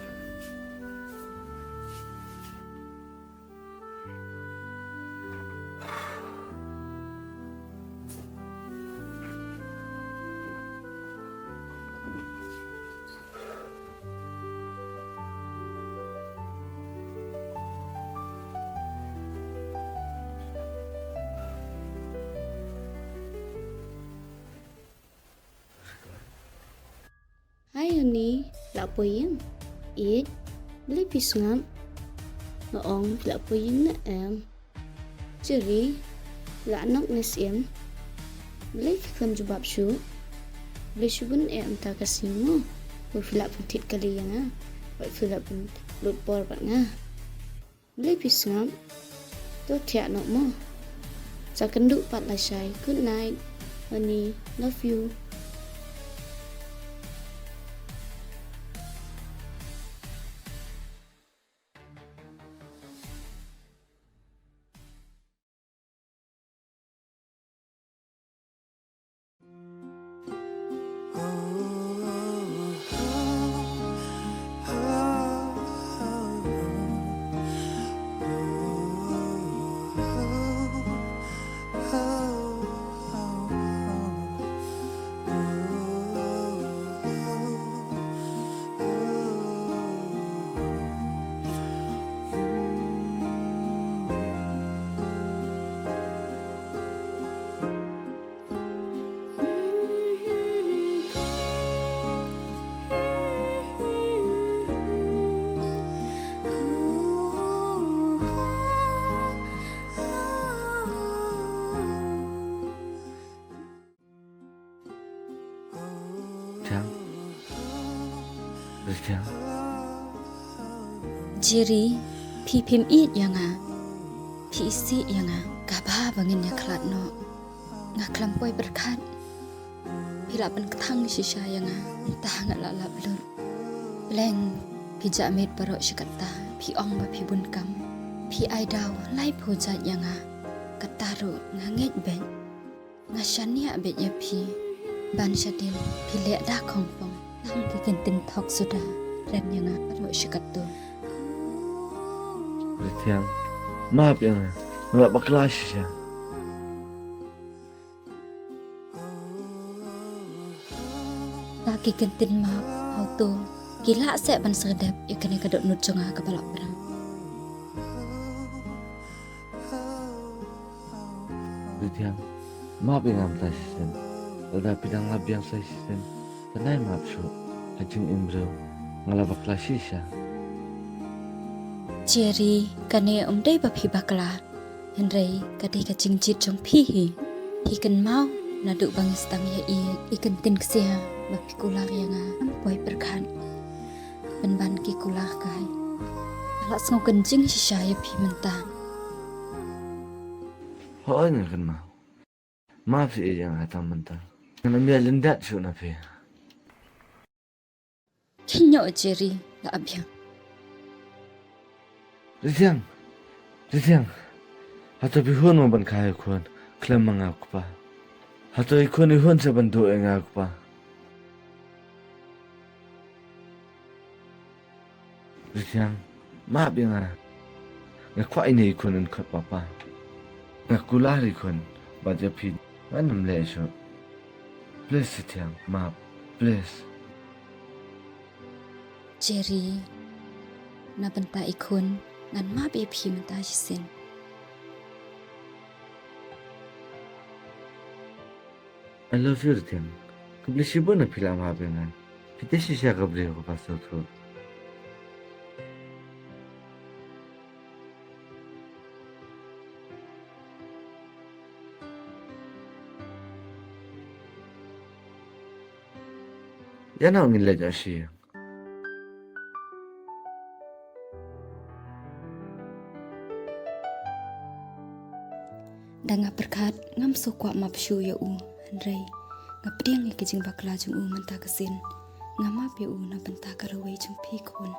Hai honey, la puyin. It. Beli pisngam. Noong la puyin na em. Jadi, la nok nes em. Beli kan jubab syu. Beli syubun em ta kasimo. Berfilap pentit kali ya na. Berfilap lupor pak na. Beli pisngam. Tu tiak nok mo. Sa kenduk pat la syai. Good night. Honey, love you. Rithiang. Jerry, pi pim eat yang pi isi yang gabah bangin ya kelat no. Ngaklampoi berkat. Pila pen ketang shisha yang entah ngalap lur. Leng pi jamit barok syakata, pi ong ba pi bunkam. Pi ai daw lai pujat yang kataru nganget ben. Ngashania bet ya pi. Ban syadin pi lek dah kongpong. Nang kikentin thok sudah. Ren yang barok syakatu. Rithiang. Maaf yang nggak bakal shisha. Laki kentin maaf, hau tu gila sek ban sedap ya kena kadok nut jonga ke balap perang. Rithiang. Maaf yang am tasisen. Lada pidang lab yang tasisen. Tanai maaf syu. Hajung imbrau ngalabak shisha. Jerry kane umdai bapi bakla. Henry kadi kacing jit jong pihi. Hikan mau naduk bangis tang ya ikan tin kesia bapi kulah yang ampoi berkan. Ban ki kulah kai. Alat ngau kencing shisha ya pi mentang. Ho nya kan mau. Maaf sih yang hatam mentang. Kena biar lendat syu nafi. Kinyo Jerry la abyang. Rithiang. Hato bihun mo ban kaya kuan. Klem mangak pa. Hato ikon ihun sa bantu engak pa. Rithiang, maaf yang ngakwa ini ikon engkat papa. Ngakulah ikon baca pin. Manam lesho. Please Rithiang, maaf. Please. Jerry na benta ikon ngan ma be pi menta sin. I love you Rithiang. Kabli sibo na pila mabengan. Kita shisha kabli ko pasal tu. Yana ngile jashi. Danga berkat ngam sokwa mapshu ya Henry ngapdiang ikijing bakla jung menta kesin ngama pe na benta karawai jung pi kon.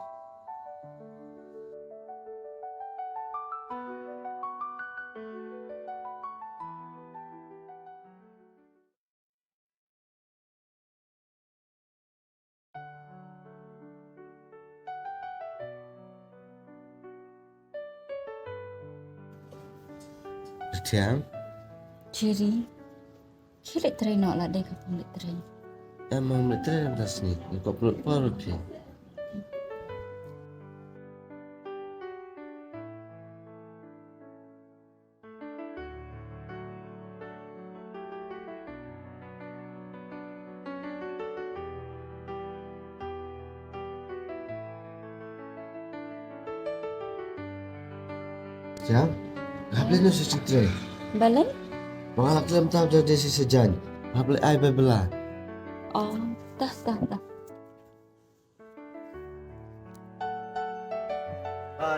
Rithiang. Jerry, kira try nak lah dek kapung try. Emang meter yang tas ni. Kau perlu paru pi. Rithiang. Habis nu sesuatu. Balen? Mengalak dalam tahap dari sesejan. Habis ai bebelah. Oh, dah.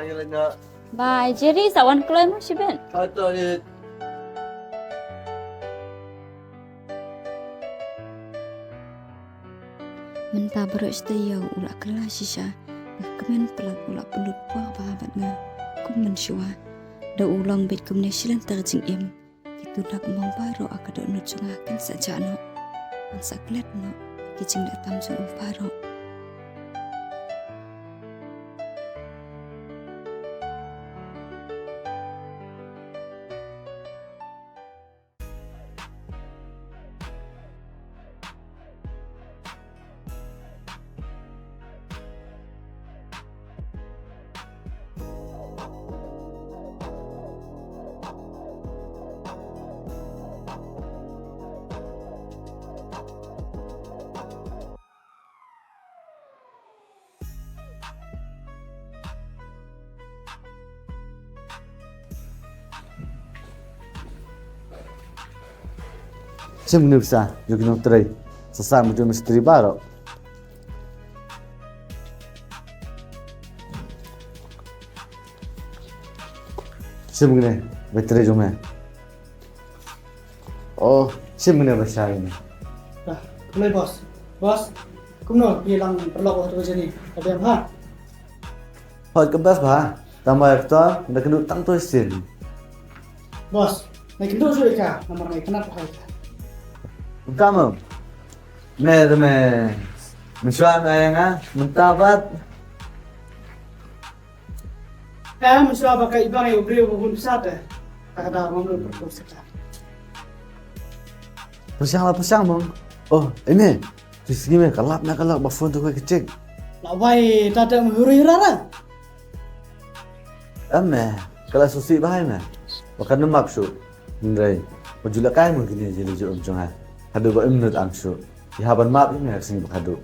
Yang lainnya. Bye, Jerry. Sawan keluar mu siben. Atau ni. Menta berok setayau ulak kelas sisa. Kemen pelat ulak pelut puang bahabat nga. Kum mensyua. Da ulang bet kumne silan terjing im. Itu dak mong baro akadok nut sungakan saja no. Ang saklet no. Kijing datam sung umparo. Semua besar, juga nak try. Sesama macam misteri baru. Simgene, betre jume. Oh, simgene bahasa ini. Dah, mulai bos. Bos, kumno bilang perlu waktu sini. Ada yang ha? Hot kebas bah, tambah ektor, udah kedua tang tu isin. Bos, naik itu sudah ka, nomor naik kenapa kau? Kamu, me, mensuan ayang mentabat. Mesti apa kau ibang yang beri pun besar deh. Kata orang belum berproses. Pusang mong. Oh, ini. Di sini me kalap bafon tu kau kecil. Lah wai, tak ada menghuri rara. Ame, kalau susi bahai me. Bahkan nemak su. Ndai. Pajula kai mungkin ni jadi jo umjonga. Hadu ba imnut angsu. Ihaban map ini sini bakadu.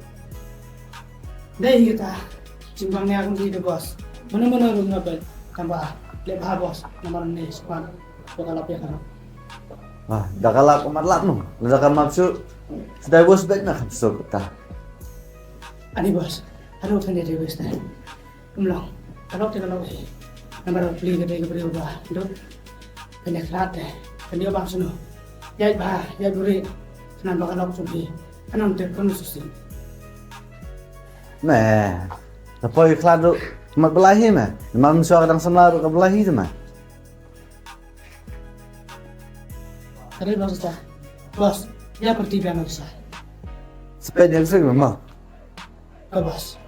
Dai kita. Cimbang ni aku jadi bos. Mana-mana rumah bed. Tambah lebah bos. Nomor ni sepan. Bakal apa kan? Wah, dah kalap umat nu. Ledakan mapsu. Sudah bos baik nak so kita. Ani bos. Aduh kan dia bos dah. Umlang. Kalau kita kalau nomor beli gede beri ubah. Dok. Banyak rat deh. Kan dia bang sunu. Ya bah, ya beri. Senang bakal aku suci. Anam telepon susi. Meh. Apa iklan tu? Mat belahi meh. Memang suara kadang semlar ke belahi tu meh. Tadi bos dah. Bos, dia pertibian bisa. Seped yang sering memang. Ke bos.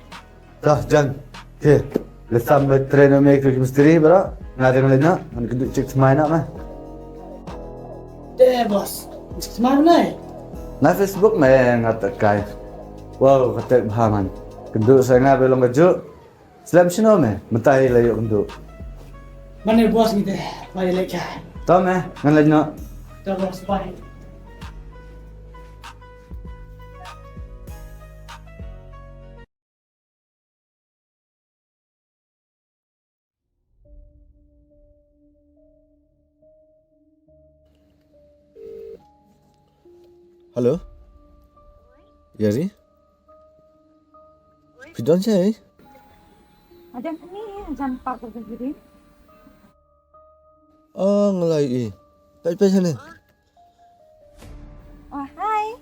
Dah, Jan. Okay. Lesam trainer make misteri bro. Ngada ngelena, man keduk cek semai nak meh. Deh bos. Semangat ni. Na Facebook meh ngata kai. Wow, kata bahaman. Keduk saya ngah belum kejuk. Selam sino meh, mentai layu keduk. Mana bos gitu. Mari leka. Tahu meh, ngelena. Dah bos, bye. Halo? Yari? Pidon siya eh? Ada ni jampak ko diri. Oh, ngelai eh. Pait sana. Oh, hi.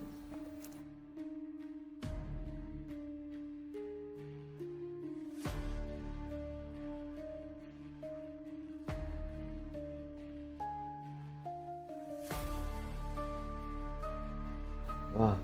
Wah.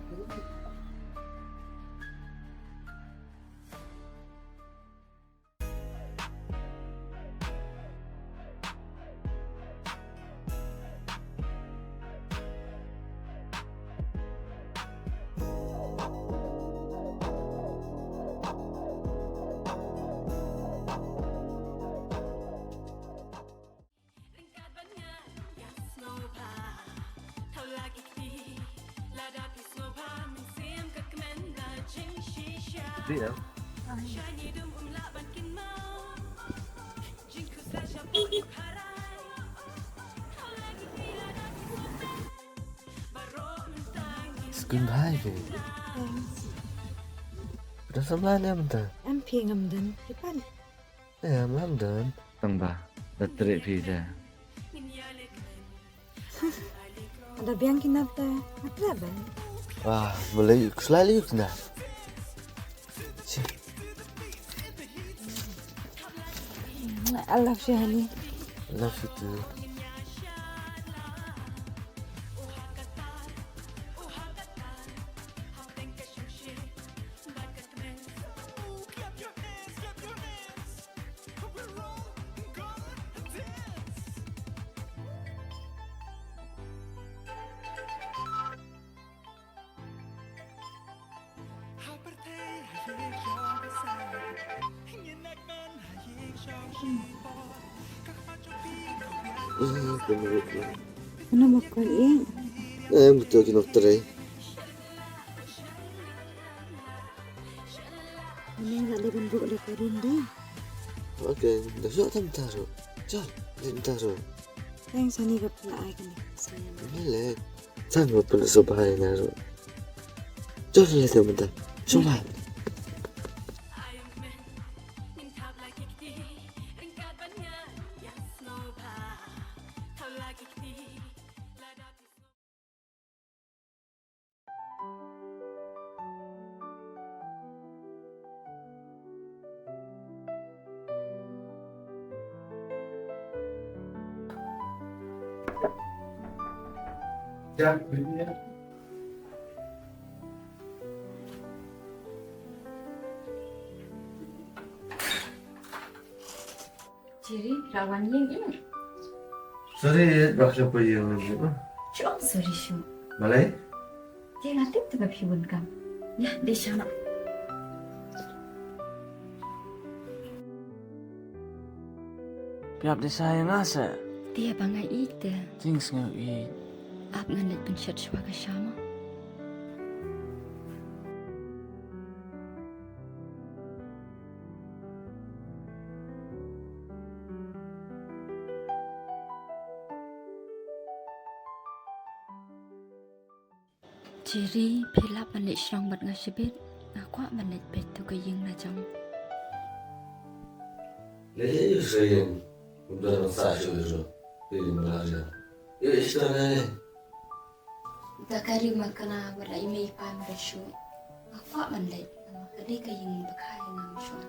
Dia. Skin bahai ke? Dah sebelah ni bentar. Em phi ngam den. Ipan. Lam dan. Tambah. Dah terik pizza. Ada biang kinata. Apa ba? Wah, boleh selalu kena. I love you, honey. Love you too. Ano mo ko ing? Betul kena terai. Ano nak lebih buk le korin deh. Okey, dah suat tam taruh. Jal, taruh. Yang sani ka pala ay kan. Boleh. Jangan pernah sobahai naruh. Jal lihat bentar. Coba. Ya, begini. Jerry, rawan yang ini. Sorry, bakal apa yang ni? Cuma sorry syu. Malay? Dia ngatik tu bab hiburan kam. Ya, dia sana. Piap dia sayang asa. Dia bangai ite. Things ngau i. Ap nganet pencet shwa ka shama. Jerry phila panik shrong bat nga shibit. Ngakwa manet betu ka ying na jang. Lagi saya udah rasa sudah pilih belajar. Ya istana. Dakari makana wala imay pan resyo. Ngakwa manet. Kadi ka ying bakay ng shwa.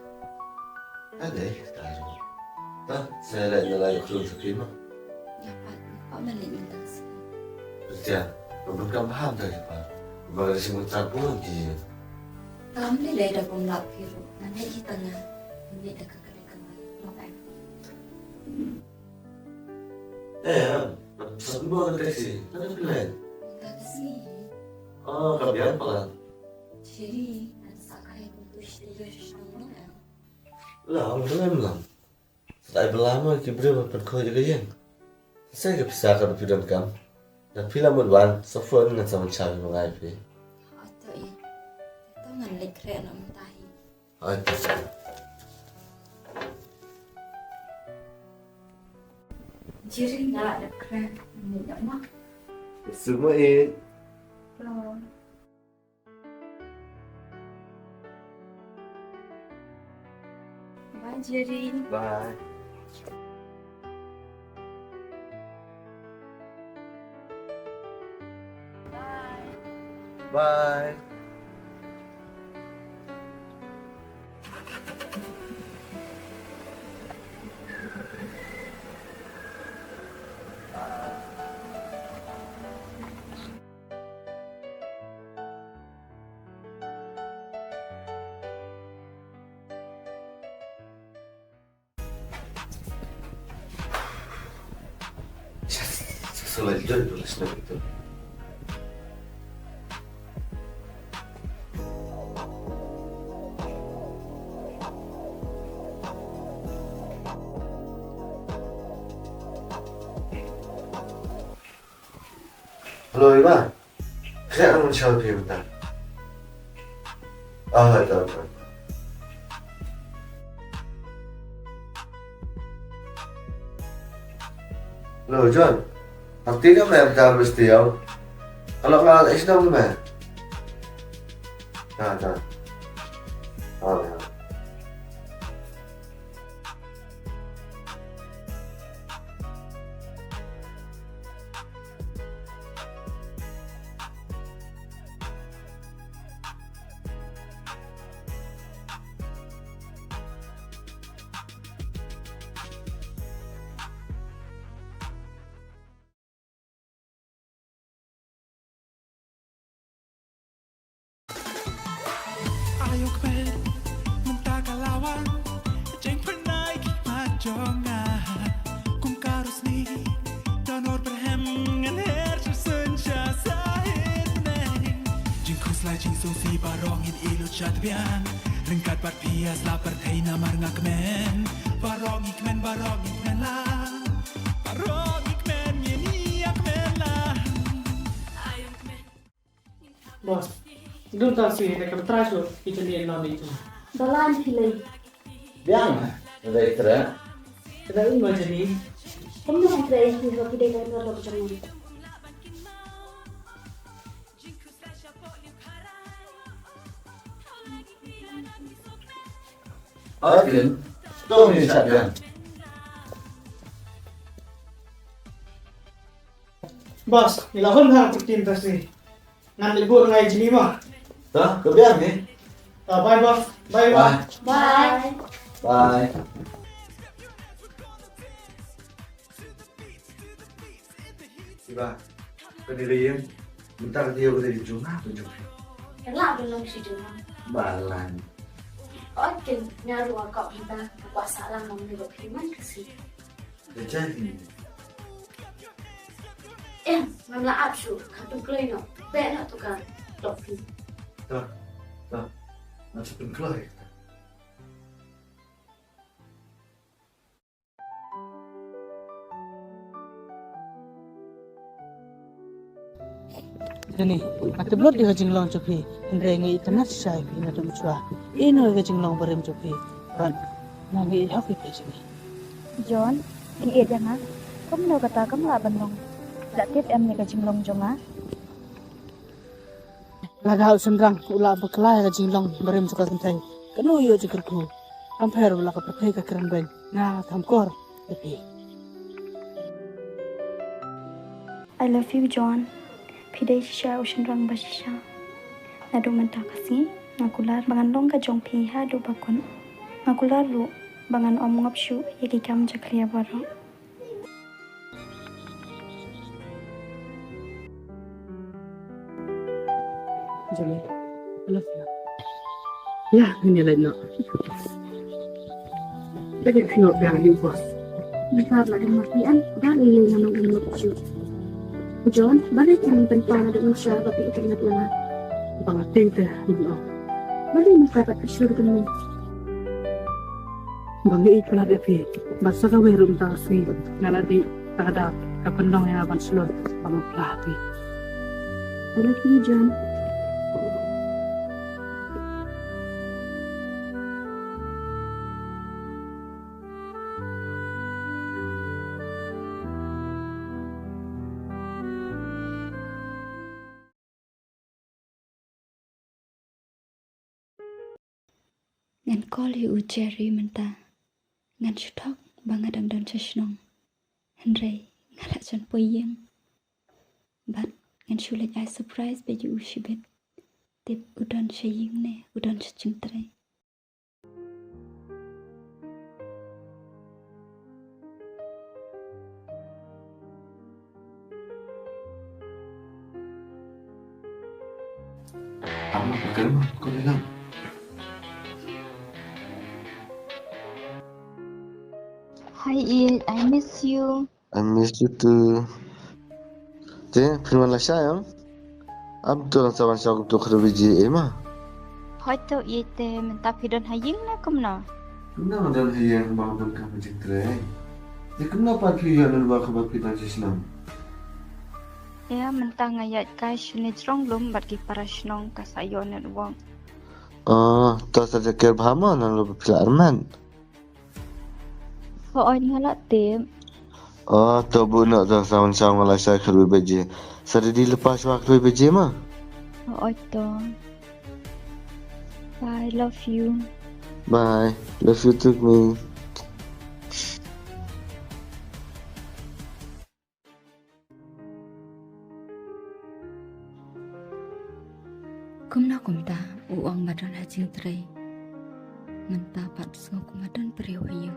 Ada tahu. Tak, saya lihat nilai kurang sekima. Yapat, ngakwa manet ng tangsi. Betul. Bukan paham tadi pak. Bagai semua campur dia. Kami nilai dah pun lap hiru. Nanti kita na. Nanti dah kakak kamay. Lokay. Sabi mo ang taxi. Ano plan? Taxi. Oh, kabiyan pala. Jerry, nasakay ko to siya shrong na. Lah, ano lang. Saya berlama kibra berperkara juga yang. Saya kepisah ke berpidam kam. Dan pila mudwan, sofon dengan sama cawi mengai pi. Ato i. Ito nga likre na matahi. Ay. Jerry nggak ada keren. Ini tak mak. Semua ini. Bye Jerry. Bye. Bye. Selanjutnya tulis nama itu. Halo Iman, saya mau cakap bentar. Ada. Halo John, pasti kan main bentar mesti ya. Kalau ada istilah mana? Nah. Oh ya. Ayo kmen mentakalawan jeng pernah majongan kum karus ni donor berhem ngener senja sahid neng jeng kuslai jeng sosi barongin ilu chatbian ringkat bat pias lapar tei namar ngakmen barongin kmen la barongin kmen yeni akmen la Bos, dun taxi ne kam traso itu ni non itu. Dalan hilai. Biang, ada ikra. Kita ini macam ni. Kamu nak kira yang hidup kita kan kalau macam ni. Akin, tuh ni saja. Bos, ilahun hang tim taxi. Ngan libur ngai jini mah. Dah, kebiang ni. Bye bos. Bye bye. Bye. Bye. Iba, Pendirian, bentar dia udah di Juna tuh Jopi. Yang lah belum si Juna. Balan. Oh, kan nyaru kau kita kuasa lah mau nego firman kasih. Jadi. Memang absu, katu klay no, bela tu kan, topi. Tuh, macam pengkelai. Jadi, aku belum di jinglong Jopi. Henry ngi ikan nasi pi na dum chua. Ino ke jinglong berem Jopi. Kan, nangi happy place ni. John, ini jangan. Kamu nak kata kamu lah benong. Tak tip ni ke jinglong jonga. Laga sendrang ulah berkelai ke jinglong berem suka kentai. Kenu yo jikerku. Ampere ulah ke perkai ke keren beng. Nah, tamkor. Jopi. I love you, John. Pidai shisha ocean rang bashisha. Nadu mentah kasih. Ngakular bangan long ka jong piha do bakon. Ngakular lu bangan om ngapshu yaki kam jakliya baro. Jadi, I love you. Ya, ini lain nak. Lagi tengok biang ni bos. Besar lah dengan makian. Dah lili yang nunggu ngapshu. John, balik yang penpana dengan syah tapi itu ingat lama. Bang tente no. Balik mas dapat kesyur dengan Bang i pula depi. Basa ka werum ta swi. Ngaladi kada ka pendong yang aban slot bang plapi. I love you, John. Ngan call you Jerry menta. Ngan chutok bangadang dan chashnong. Henry ngalak jan poyeng. But ngan shulik I surprise be you shibit. Tip udan shaying ne udan chachintray. Apa perkara kau bilang? Hi Ed, I miss you. I miss you too. Jadi, firman lah sayang. Abdul sawan syok tu kerja biji emah. Hoi tau Ed minta pidon haying na kumna. Kenapa dalam yang bawa kamu cintrai? Jadi kenapa pilihan yang bawa kamu kita cisnam? Ya minta ngayat kai shuni jrong lum bat ki parashnong kasayon at wong. Tahu saja kira bahama nan lu pilih Arman. Hoi ngalak tim. Tahu bu nak dah sawan syok malah saya kerja biji. Sedih dilepas waktu biji mah. Hoi tau. I love you. Bye. Love you too, me. Kumna kumta uang badan hajing tray. Menta pat sengok kumadan periwayang.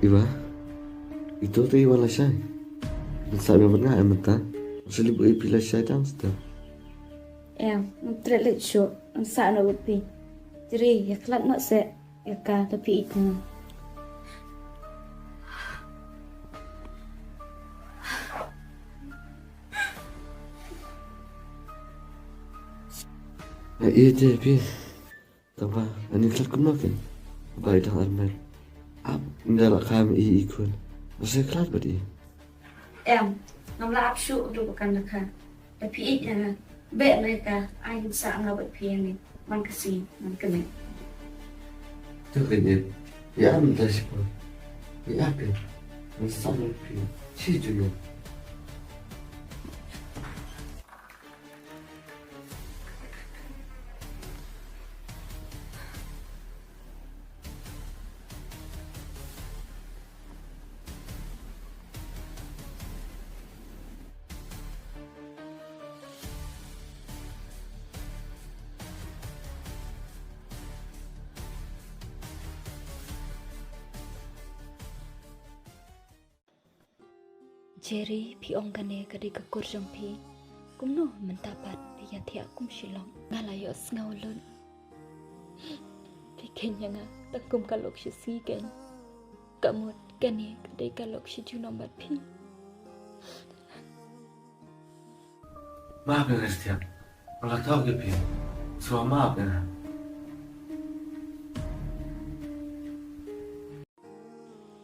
Iwa, itu tu Iwa lah syai. Sabi pernah emata, masih ibu ipi lah syai dan sedap. Mentret show, ang sa na upi. Jadi, yaklat nak se, yakka tapi itu. Iya je, pi. Tapi, ani kelat kuno kan? Baik dah Arman. Ab, indah lah kami ikut. Masih kelat badi. ngam la apsu du bukan nak tapi ina be mereka ai sa ngabet piani man kasi man kene Itu kan ya minta siapa ya apa misalnya cijunya Jerry pi ong kane kadi ka kur jong pi kumno mentapat pi ya thia kum shilong ngalayo sngaulun pi kenya nga takum kalok shi si ken kamut kane kadi kalok shi junombat pi maaf ya Christian kalau tahu ke pi semua maaf ya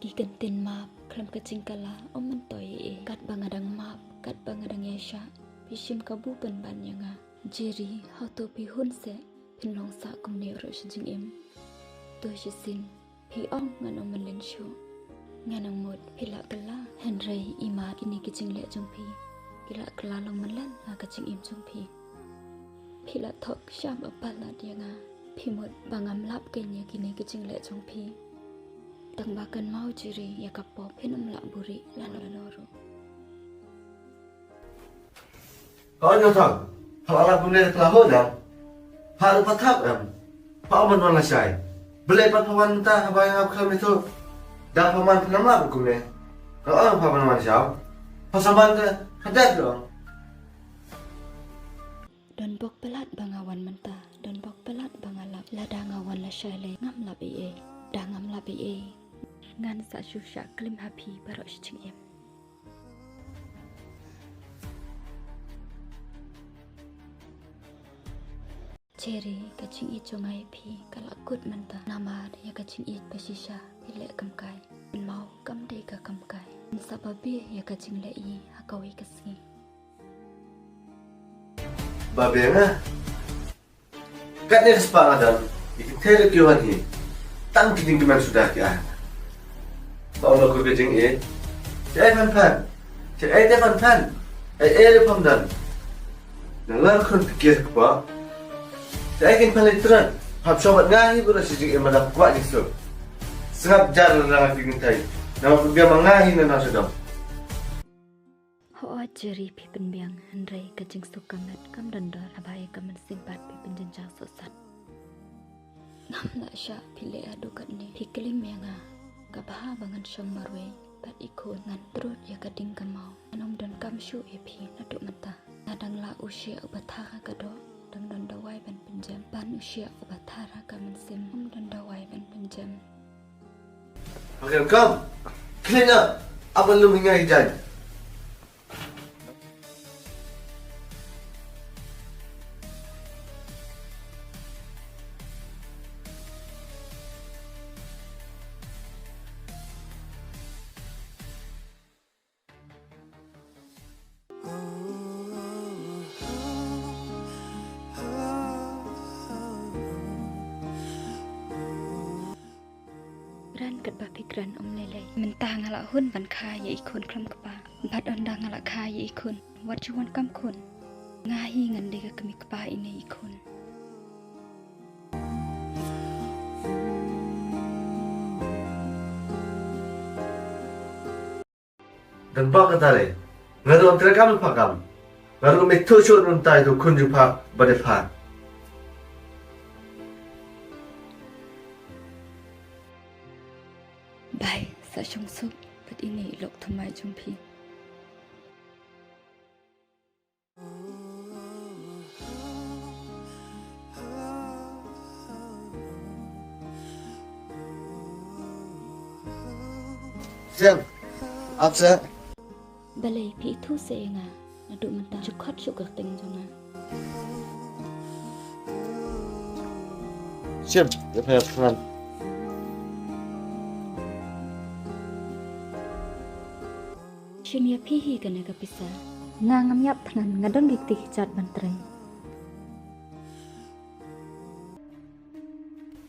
ki kentin map klam kacing kala om mentoi kat bangadang map kat bangadang yasha pishim kabu ban ban yanga Jerry how to pi hun se pinlong sa kum ne ro shijing em to shisin pi ong ngan om len shu nganang mot pila kala Henry ima kini kicing le jong pi pila kala long malan ha kacing em jong pi pila thok sham apala yanga pi mot bangam lap kenya kini kicing le jong pi tang bakan mau Jerry ya kapop henum lak buri lano. Kau nyotong, kalau anak punya telah hodam, harus patap em, paman mana saya, beli paman mentah apa yang aku kami itu, dah paman penama aku ni, kalau paman mana siapa, pasaman tu, hadat dong. Don bok pelat bangawan mentah, don bok pelat bangalap, lada ngawan la syale ngam la be, dah ngam la be, ngan sa syusha klim happy barok shing em. Jerry kacing i jongai pi kalakut mentah nama dia kacing i pasisha pilek kamkai mau kam de ka kamkai sababi ya kacing le i hakawi kasi Babena kat ni kesepakatan ikut kiwan ni tang kiting kiman sudah kia bawa aku kacing i saya pan saya pan le pamdan nalar kon pikir apa saya ingin pelituran, hab sobat ngahi pun sejak yang malah kuat ni so. Sengap jalan dalam fikir tay, nama pergi mengahi nana sedang. Hoa Jerry pi penbiang Henry kacing sukamet kam danda abai kam simpat pi penjenjang sosat. Ngam nak syak pilih adu kat ni pi kelim yang kabaha bangan syam marwe bat ikut ngan terus ya kading kamau anom dan kam syu pi naduk mentah nadang la usia ubatara kado dan dawai ban penjam ban usia ubatara kamen sim dan dawai ban penjam. Okey, kam. Kena apa lu mengahi jan? Ran kat bapikran om lele mentah ngalak hun ban kaya ikun klam kepa bat ondang ngalak kaya ikun wat juan kam kun ngahi ngan dega kami kepa ini ikun Dan pak kata le, ngaru terekam pakam, ngaru metode shot nuntai tu kunju pak badefat. Bai, sa syong sup, bat ini lok thamai jong pi. Siap, apa? Balai pi thu se nga, naduk mentah cukot syukur ting jonga. Siap, ya payah Chimia pihi kena kapisa. Ngangam yap thanan ngadon dikti cat bantre.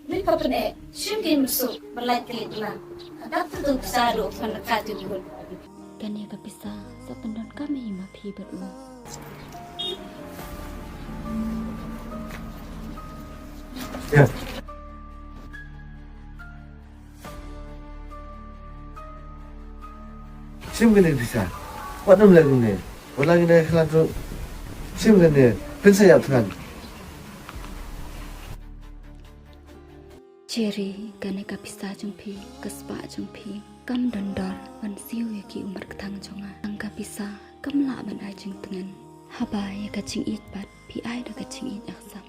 Ni kapne shimkin musu balai kelitna. Adak tu sadu fan katu pun. Kena kapisa sa pendon kami ma phi beru. Ya. Sim gini bisa. Wadam lagi ni. Lagi ni kelan tu. Sim gini. Pensai apa kan? Cherry kena kapisa jengpi kespa jengpi kam dondor ban siu yaki umar ketang jonga. Ang kapisa kam la ban ai jeng tengan. Haba ya kacing it bat pi ai do kacing it aksam.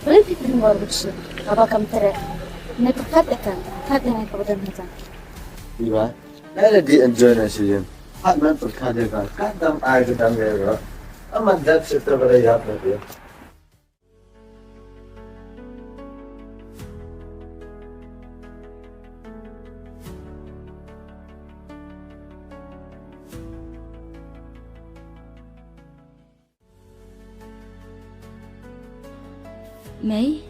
Boleh kita dengar bersih. Apa kamu terang? Nak katakan, katakan kepada mereka. Iya. Ada di enjoy nasi jem. Hak man perkara kan. Kadang air kadang gaya. Amat dah cerita beraya beraya. Mei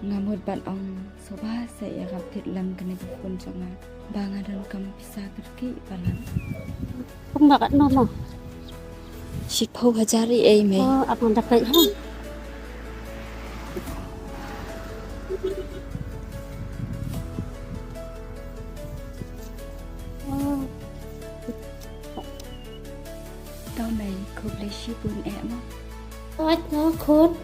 ngamud ban ong soba saya rapid lam kena pun jonga banga dan kam bisa kerki balan Pembakat nono. Shipho hajari Mei Oh, abang dapat ha. tao này không lấy shipun em á. Ôi, nó khốn.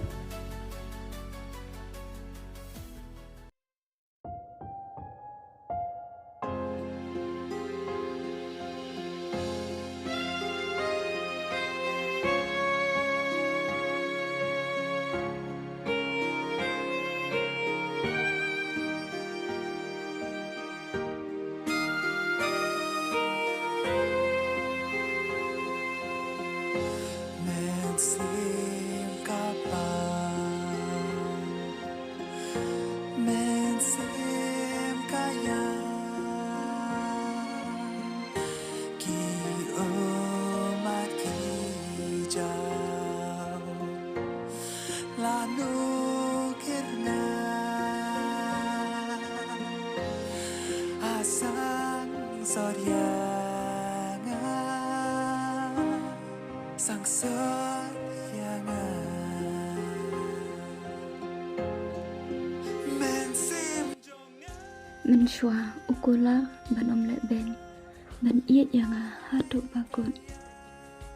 Mình xóa ukula ban om lệ bên ban iết yang hatu bakut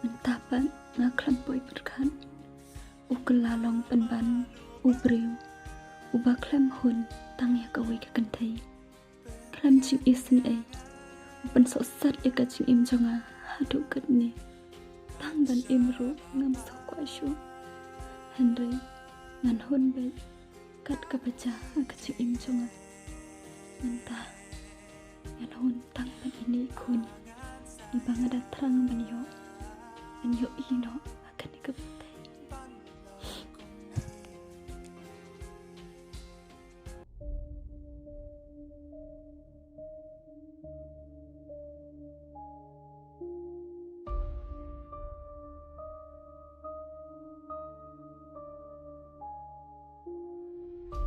mình tapan nga klampoi berkan ukula long pen ban ubriu uba klam hun tang ya kawi ka kantai klam chim isin e upan so sat e ka chim im jonga hatu kat ni tang ban imru ngam so kwa shu Henry ngan hun be kat ka baca ka chim im jonga Entah, yang hun tang ban ini kun, ibang ada terang banyo ino akan dikeputai.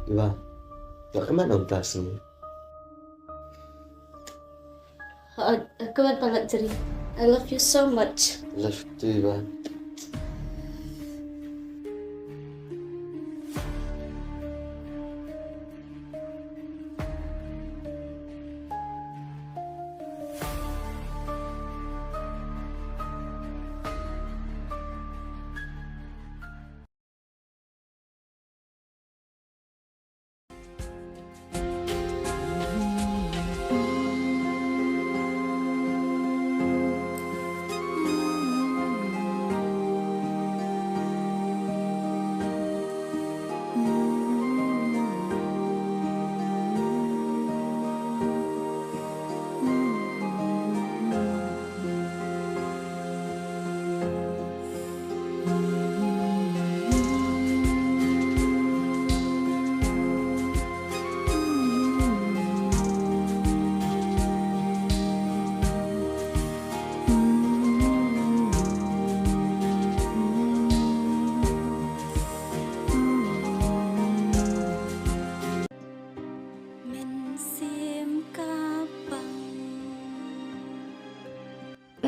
Iba, tak keman om tas ni. Aku banget Jerry. I love you so much. Love tu Iba.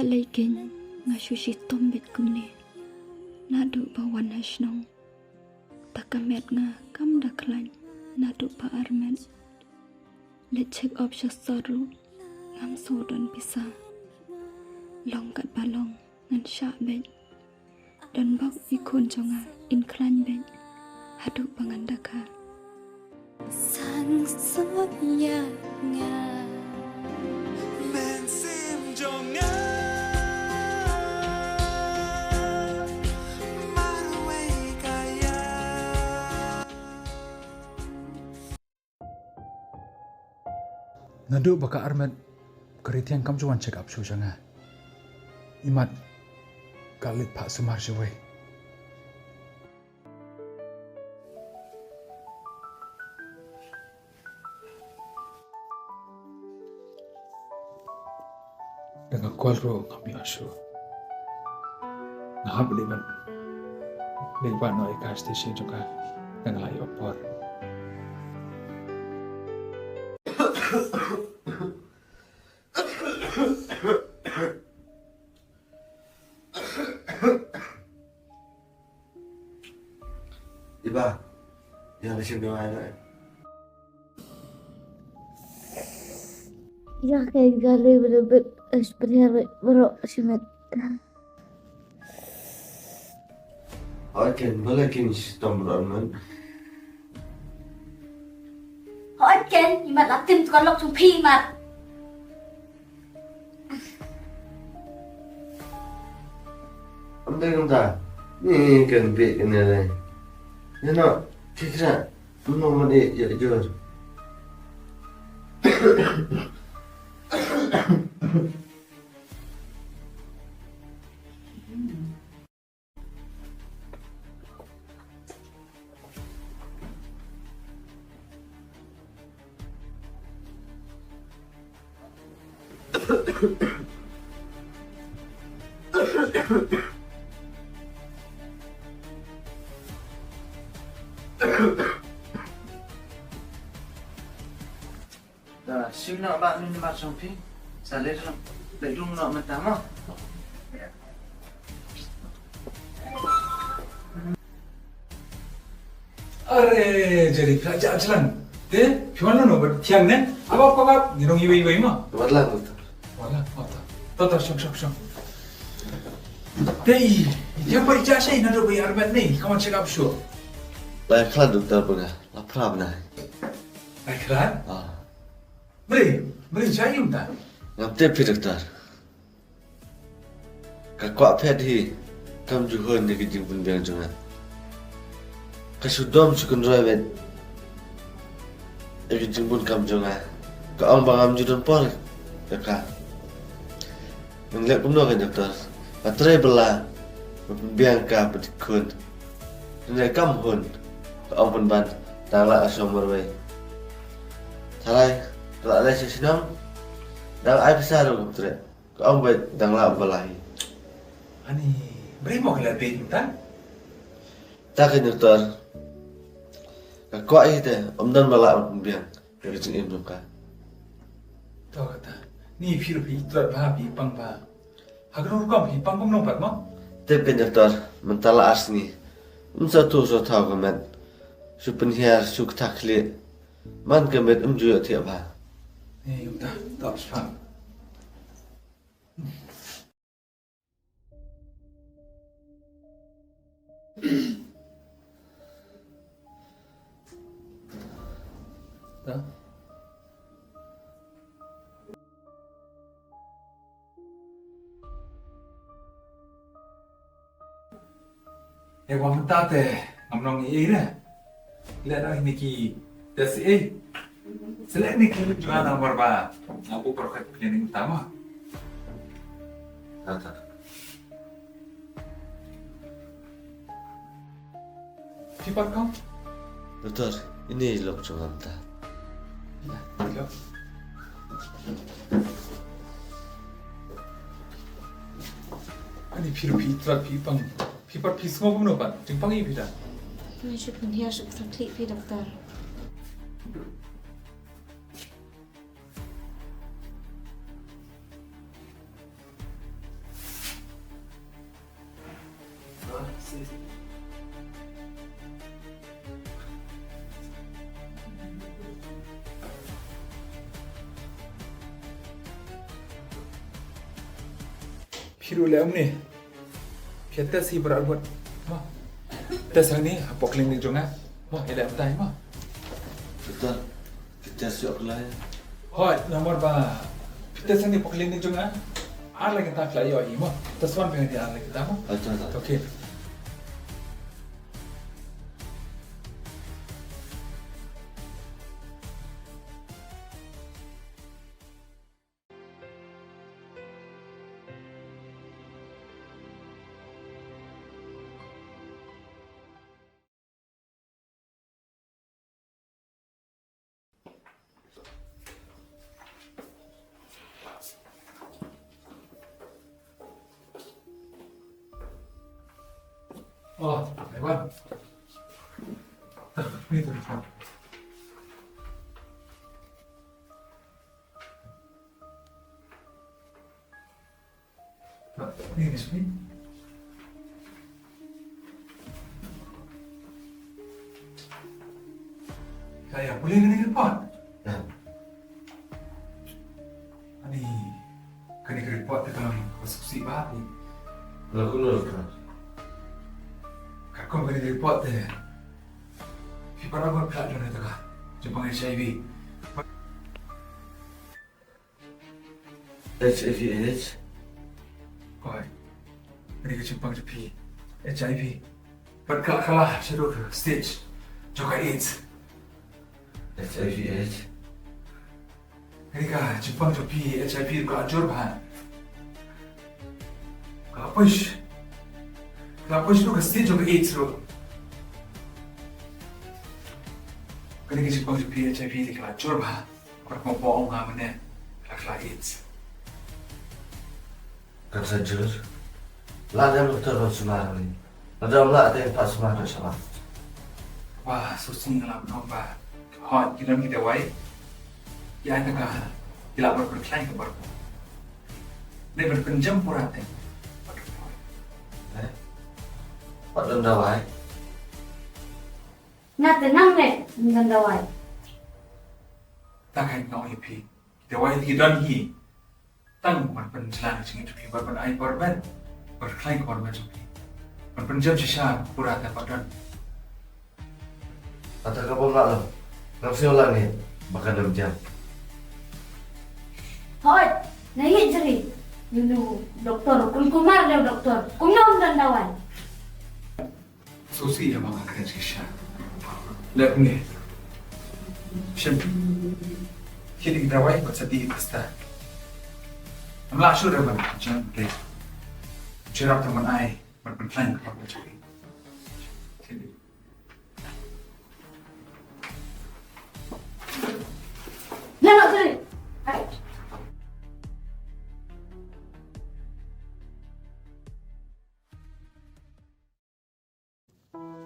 Balikin nga sushi tombet kumni. Nadu bawan hasnong. Takamet nga kam daklan. Nadu pa armen. Let check up sasaru. Ngam sodon pisa. Long kat balong ngan syak bet. Dan bak ikon jonga inklan bet. Hadu pangandaka. Sang sonya nga men sim jonga marway kaya Nadu baka armet keritian kam cuan check up su janga. Imat kalit pak sumar jawai. Dengan kual ro kami asu. Ngahap liban. Liban no eka station juga dengan lai opor. Iba, yang di sini mana? Ya kayak gali berbet seperti harus berok simet. Akan balakin sistem ramen. Hỏi kén nhưng mà là tim con lọc trong phi mà. Ông đây không ta? Ni cần bị cái này này. Nên nó cái ra nó mà để dạy chưa? Siêu nọ bạn nên bạn trong phim. Giả lên rồi. Để rung nọ mà tám à? Are jadi pelajar jalan. Deh, gimana no bertiang ne? Apa ngirong iwi mah? Wala betul. Wala, Tata, syok. Deh, dia pergi ijazah ini ada bayar armet ni. Kamu check up sure. Baiklah dokter punya. Lapar benar. Baiklah. Ah. Beri jayum tak? Ngapte pi dokter. Kakak pet hi. Kam juhon ni kijing pun biang jangan. Kasudom sukun royet. Kijing pun kam jangan. Kaang bangam judon pol. Kakak. Menglihat kumno kan dokter. Patrai bela. Biang ka petikun. Nilai kam hun. Kaang pun ban. Tangla asom berway. Sarai. Kalau ada sesenang, dah ai besar tu dokter. Kaang buat tangla belahi. Ani, beri mau kelihatan betul tak? Tak kan dokter. Kakak itu, dan malah biang. Dari sini muka. Tahu kata, ni piru pi tuat bah pi pang bah. Agar orang pi pang pang nompat mah? Tapi kan dokter, mentala asni. Satu so tahu kemet. Supenhiar suk takli. Man kemet jual tiap bah. Ni udah, tak sepah. Tak. Ewa mentate, ngamnong ira. Lihat dah ini ki, dasi Selain ni kita juga nomor ba, aku proyek planning utama. Tak. Cepat kau. Dokter, ini lok jangan tak. Ya. Ani piru pi tuat pi pang, pipat pi semua pun nopan, jengpang ini dah. Ini sebenarnya seperti pi dokter. Kira lah ni. Kita si berat buat. Mah. Tes hari ni apa klinik jong ah? Mah, ada apa tay mah? Betul. Kita siap lah. Hoi, nomor ba. Kita sini apa klinik jong ah? Ada kita kelai oi mah. Taswan pengen dia ada kita mah. Acha. Okey. Oh, Iwan. Ni tu. Ni sini. Saya boleh kena report. Ya. Ani kena report tentang konstruksi bahat ni. Lagu. Kau kena report deh. Kita orang pelak jono tu kan. Jepang HIV. HIV/AIDS. Oi. Ini ke Jepang jepi. HIV. Berkalah seluruh stage. Juga AIDS. HIV/AIDS. Ini ke Jepang jepi HIV berajur bahan. Kapus. Kapus tu ke stage juga AIDS tu. Kini kita Jepang jepi HIV di kelacur bahan. Orang bohong mana? Kelak AIDS. Kata jujur, lah dia doktor semua ni. Ada lah ada pas semua tu sama. Wah, susah ngelam nombor. Hot, kita kita wai. Ya, itu kah? Kita berklaim ke baru. Dia berpenjam pura teh. Pak dendawai. Nak tenang ni, mendawai. Takkan kau happy. Kita wai kita hi. Tang berpenjalan sini tu berpen air berben. Berklaim ke baru macam ni. Berpenjam sisa pura teh padan. Kata kau nak lo. Langsung ulang ni. Bakal 2 jam. Hoi, naik jeri. Dulu doktor, kumar dia doktor. Kumnom dan dawai. Susi yang makan kena sisa. Lihat ni. Shem. Kini kita wai buat sedih pasta. Amlah sudah macam ni. Cerap teman ai berpengaruh kepada macam ni. Nak jeri. Hai.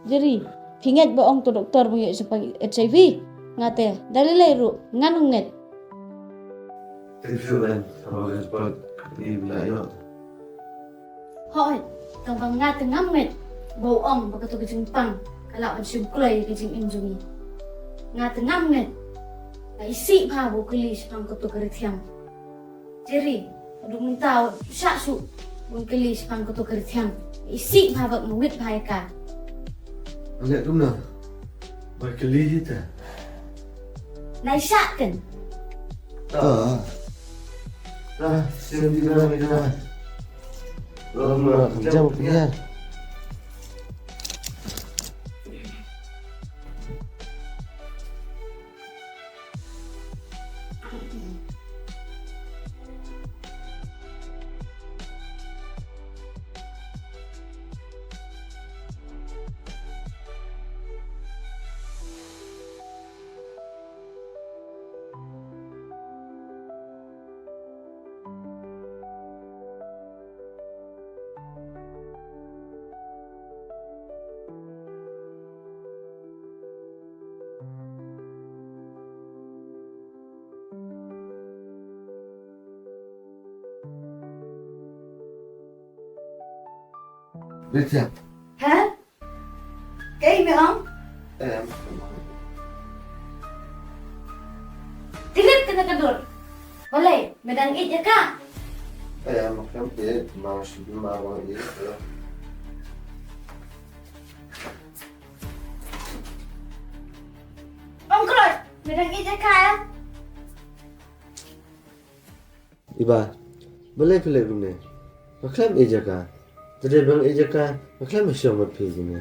Jadi, pingat ba ong to doktor mo sa pag HIV? Ngate, dali ru nganong net. Review kan. Kalau report di wilayah. Hoi, kang bang ngate ngamet. Bau ong bagato ke Jepang. Kalau ang sugklay ke Injuni. Ngate ngamet. Ay isi pa bu kelis pang koto keretiam. Jadi, udah minta saksu bu kelis pang koto keretiam. Isi pa bak mungit pa ka. Lihat tu mana? Berkeli kita. Naisak kan? Tak. Dah, siap di dalam ni dah. Lama jam dia. Richard. Hả? Cái mẹ không? Em. Tilip ka na kadul. Walay, medang it ya ka. Ayah makan masih mau itu. Ông Khôi, mày đang nghĩ tới khai không? Iba, boleh pilih gune. Maklam ejaka. Tadi bang ejaka, maklam masih amat pilih gune.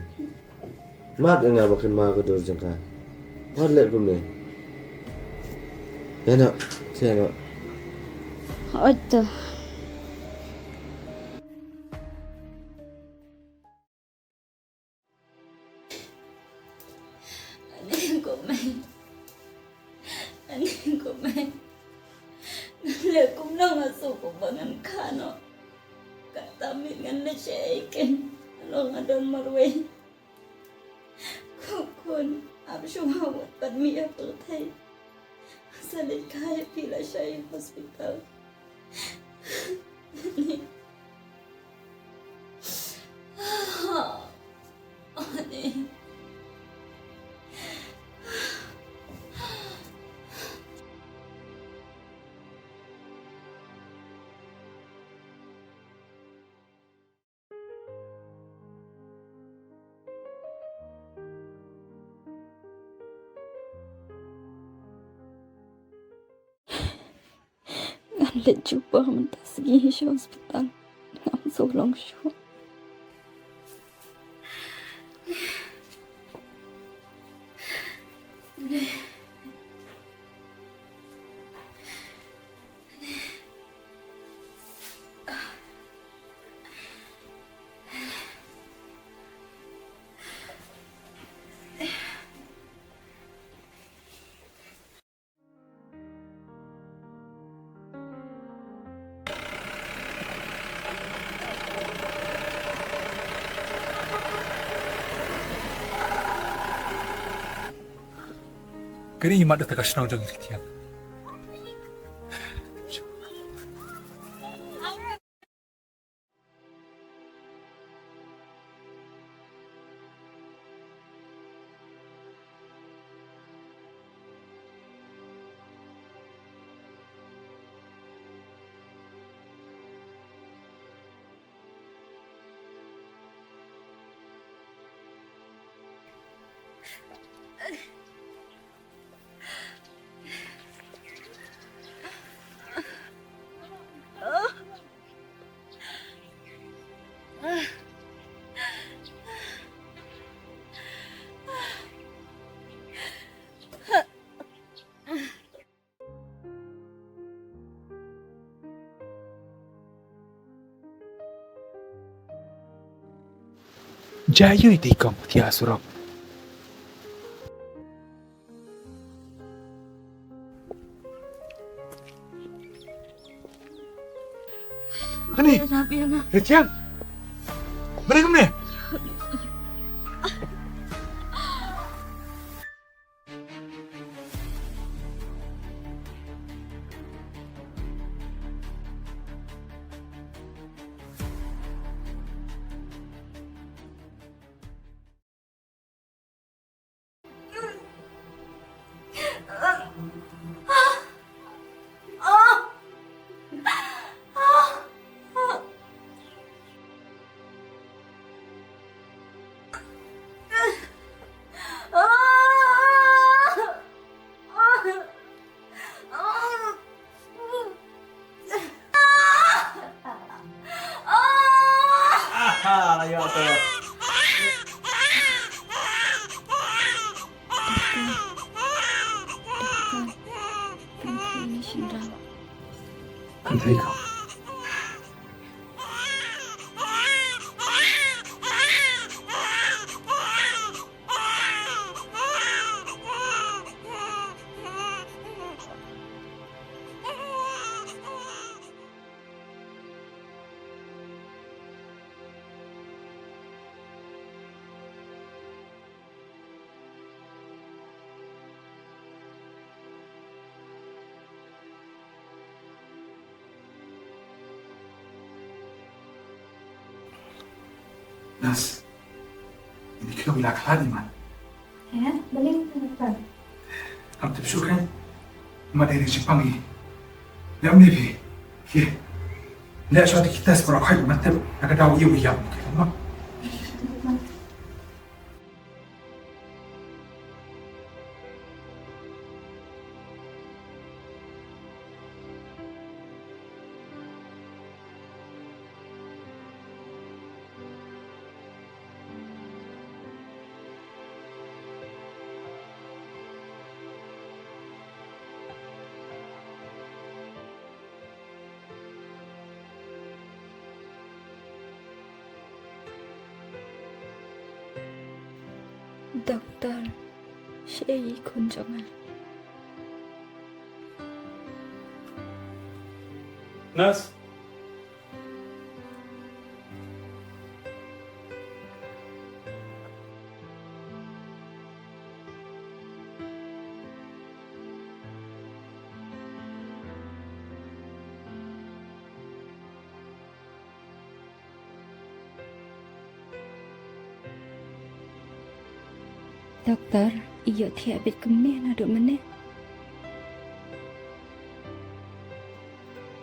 Mat enggak makan mak kedor jangka. Mat lek gune. Ya nak, saya nak. Ôi Anh của mày, anh của mày, lệ cũng nông ở sổ của bang anh khá nó, kata mình ngăn lệ chạy kén, lo ngadon marway, kukun, áp chung hào vật bật mi áp tử thay, sa lệ khai pila chạy hospital, anh Let cuba minta segi di hospital ngam solong syu. Kini imat dah tegas nang jeng tiang. Jayu di kamu tiada surau. Hani, Recian, mereka mana? Thấy không? Nas, ini kita bilang kelar iman. Ya, balik kenapa? Kamu tuh kan, cuma dari Jepang ini. Yang ini, لا شو هذيك تسبر أخي مثل أنا داو يو يام كلام Doktor, siya ay kunjungan. Nurse. Doktor, iyo thiệt bị cấm nè là được mình nè.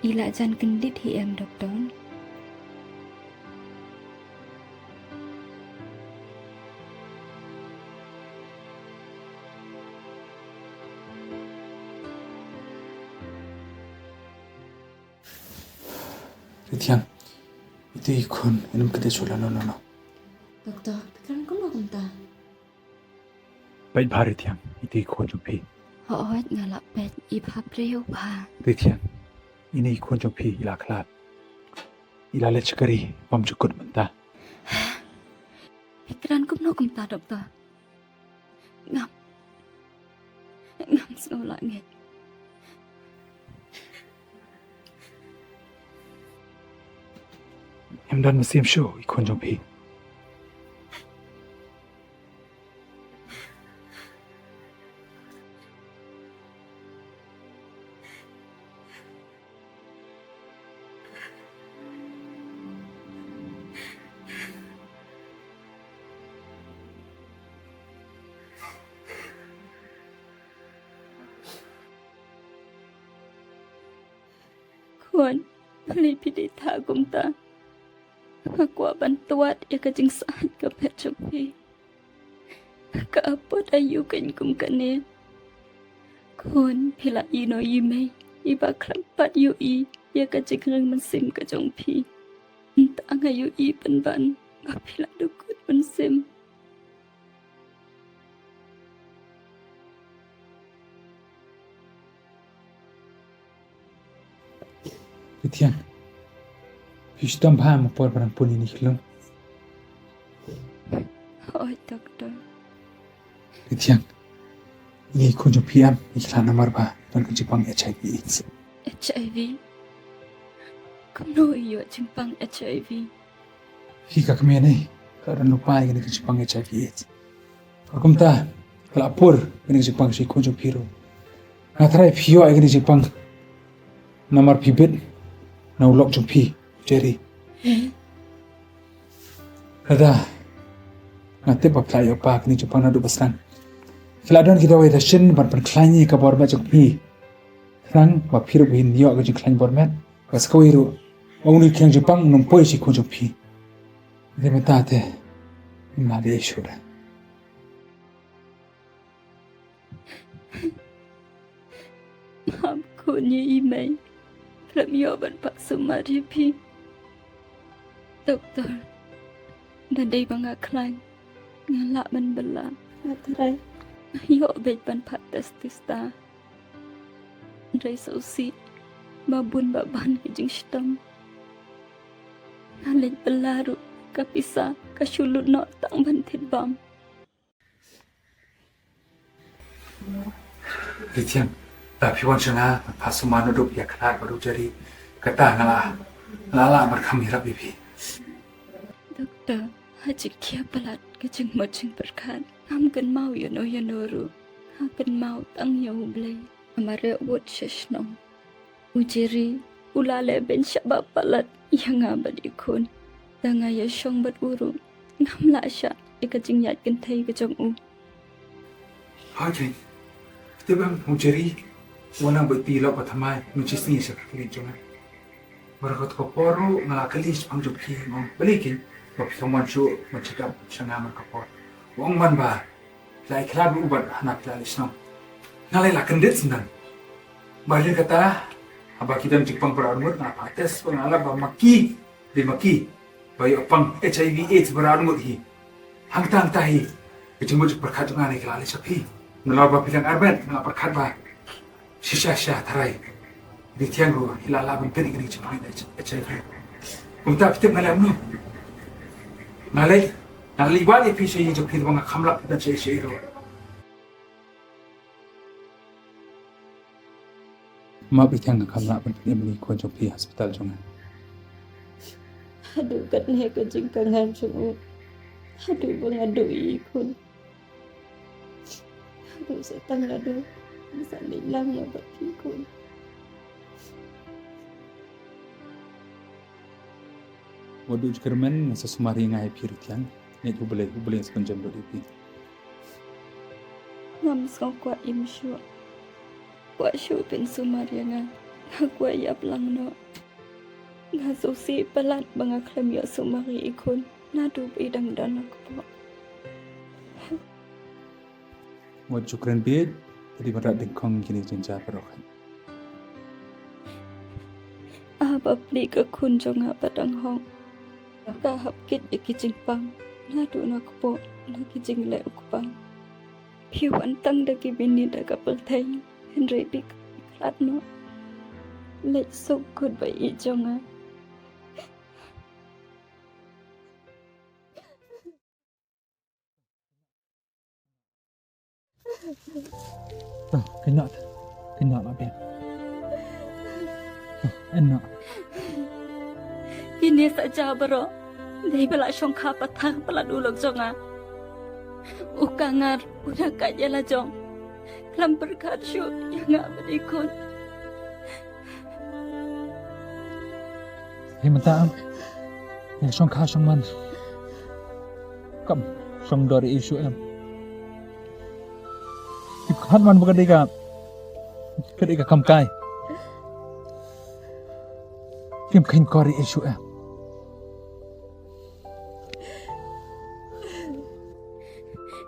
Ý lại dàn kinh đít thì em doktor. Ritiang, itu ikon enam kedai cula no. Doktor, pikiran kau nak entah. Baik bahari tiang, itu ikon jumpi. Họ hết ngalap pet ipap reu pa. Ritiang, ini ikon jumpi ila kelat. Ila lecekari, pam cukup mentah. Pikiran kau nak entah doktor. Ngam selalu langit. Em dan mesim show ikon jumpi. Kuan, beli pilih thagum ta. Aku bantuan ia kajing saat ke pecopi. Ka apa dayu kan kum kane. Kuan pila ino ime iba krampat yu I ia kajing reng mensim ke jongpi. Entah ngayu I ban ba pila dukut mensim. Ritiang, Histam paham apa barang pun ini kelum. Oh doktor. Ritiang, ini ikon jumpi am iklan nomor ba dan kejipang HIV/AIDS. HIV. Kamu iyo jimpang HIV. Hika kami ni, kerana lupa ini kejipang HIV/AIDS. Aku tak kelapur ini kejipang si ikon jumpi ro. Ngatrai pio ini kejipang nomor pibet. Na ulok jumpi, Jerry. Ada, ngate bapak ayo pak ni Jepang nadu besran. Keladon kita wai dashin ban klani ka bormat jumpi. Rang bapir buhin yo ka jing klani bormat. Bas kawiru, ongni kyang Jepang numpoi si kun jumpi. Demetate, nade shura. Mamkunya imei. Ramyo ban pak sumari pi. Doktor, dadai bangga klang. Ngalak ban bela. Ngatrai. Yo bet ban pak testista. Ndrai sausi. Babun baban kejing stem. Nalin belaru. Kapisa. Kasulut no tang ban tidbam. Ritiang, tapi wan sana pasuma nudup ya kelar baru jadi kata ngala berkami rabi bi. Doktor, haji kia pelat kejeng maceng berkat. Ham kan mau yano ru. Ha kan mau tang yau blay. Amare wot sheshnong. Ujeri ulale ben syabab pelat yang abad ikun. Danga ya shong bat uru. Ngam la sya ikajing yat kentai kejong u. Okay. Kita bang ujeri. Wanang berpilak pertama nucis ni sekarang ni jangan. Mereka koporu ngalakelis pangjok pi ngom belikin bab someone show mencegah sanga mereka por wong man ba lai klab ubat anak lalis no ngalai la kendet sendan balik kata aba kita mencipang berangut na pates pengala ba maki di maki bayi opang HIV AIDS berangut hi hangtang tahi kecemut berkat dengan ni lalis api ngelaba bilang arben ngelaba berkat ba shisha tarai di tiang gua hilala penting ini cuma ini HIV. Untuk kita ngalam no, ngalai balik pisau ini jauh kita bangga kamlap dan saya itu. Mak bertiang kamlap penting ini kau jauh pi hospital jangan. Aduh kat ni kau jengkangan semua. Aduh mengadu ikut. Aduh setan aduh bisa hilang ya bagiku. Waduh kermen nasa sumari ngai pir tiang net hubule sepanjang dua pi. Ngam song kwa im shu. Kwa shu pen sumari nga. Kwa yap lang no. Nga susi pelat banga klem ya sumari ikun. Nadu bidang dan aku po. Waduh keren bid tadi berat dengkong kini jenja perokan. Apa beli ke kun jong apa dang hong. Kahap kit ikijing pang, nado na ko po, nakijing le ukpang. Piwan tang dagi bini daga peltay, Henry big klat no. Let's so good by ijonga. Kenyat lah ben. Enak. Ini saja bro. Dari bela syongka patang pala dulok jonga. Ukangar udah kaya lah jong. Kelam berkat syu yang ngak berikut. Hei mata am. Ya syongka syongman. Kam syong dari isu em. Kipkan man bukan ketika kamkai. Kim kain kori isu em.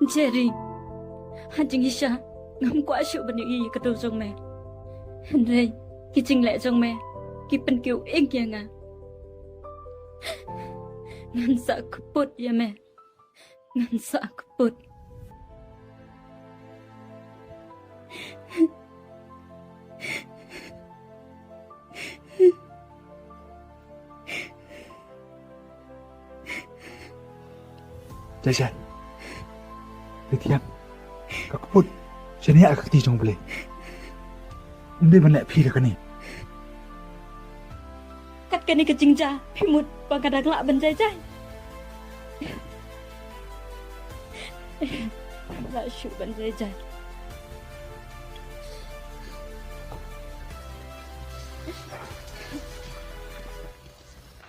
Jerry, hanjing isha, ngam quá sự bận ý cái đồ trong mẹ. Henry, cái trình lệ trong mẹ, cái phần kiểu inh kia ngà. Ngăn sợ kuput ya mẹ, ngăn sợ kuput. Jajan. Tiang, kau pun, saya ni agak tijong boleh. Ini mana pi dah ni? Kat kani kecing ja, pimut pangkadak lak benjai jai. Lak syuk benjai jai.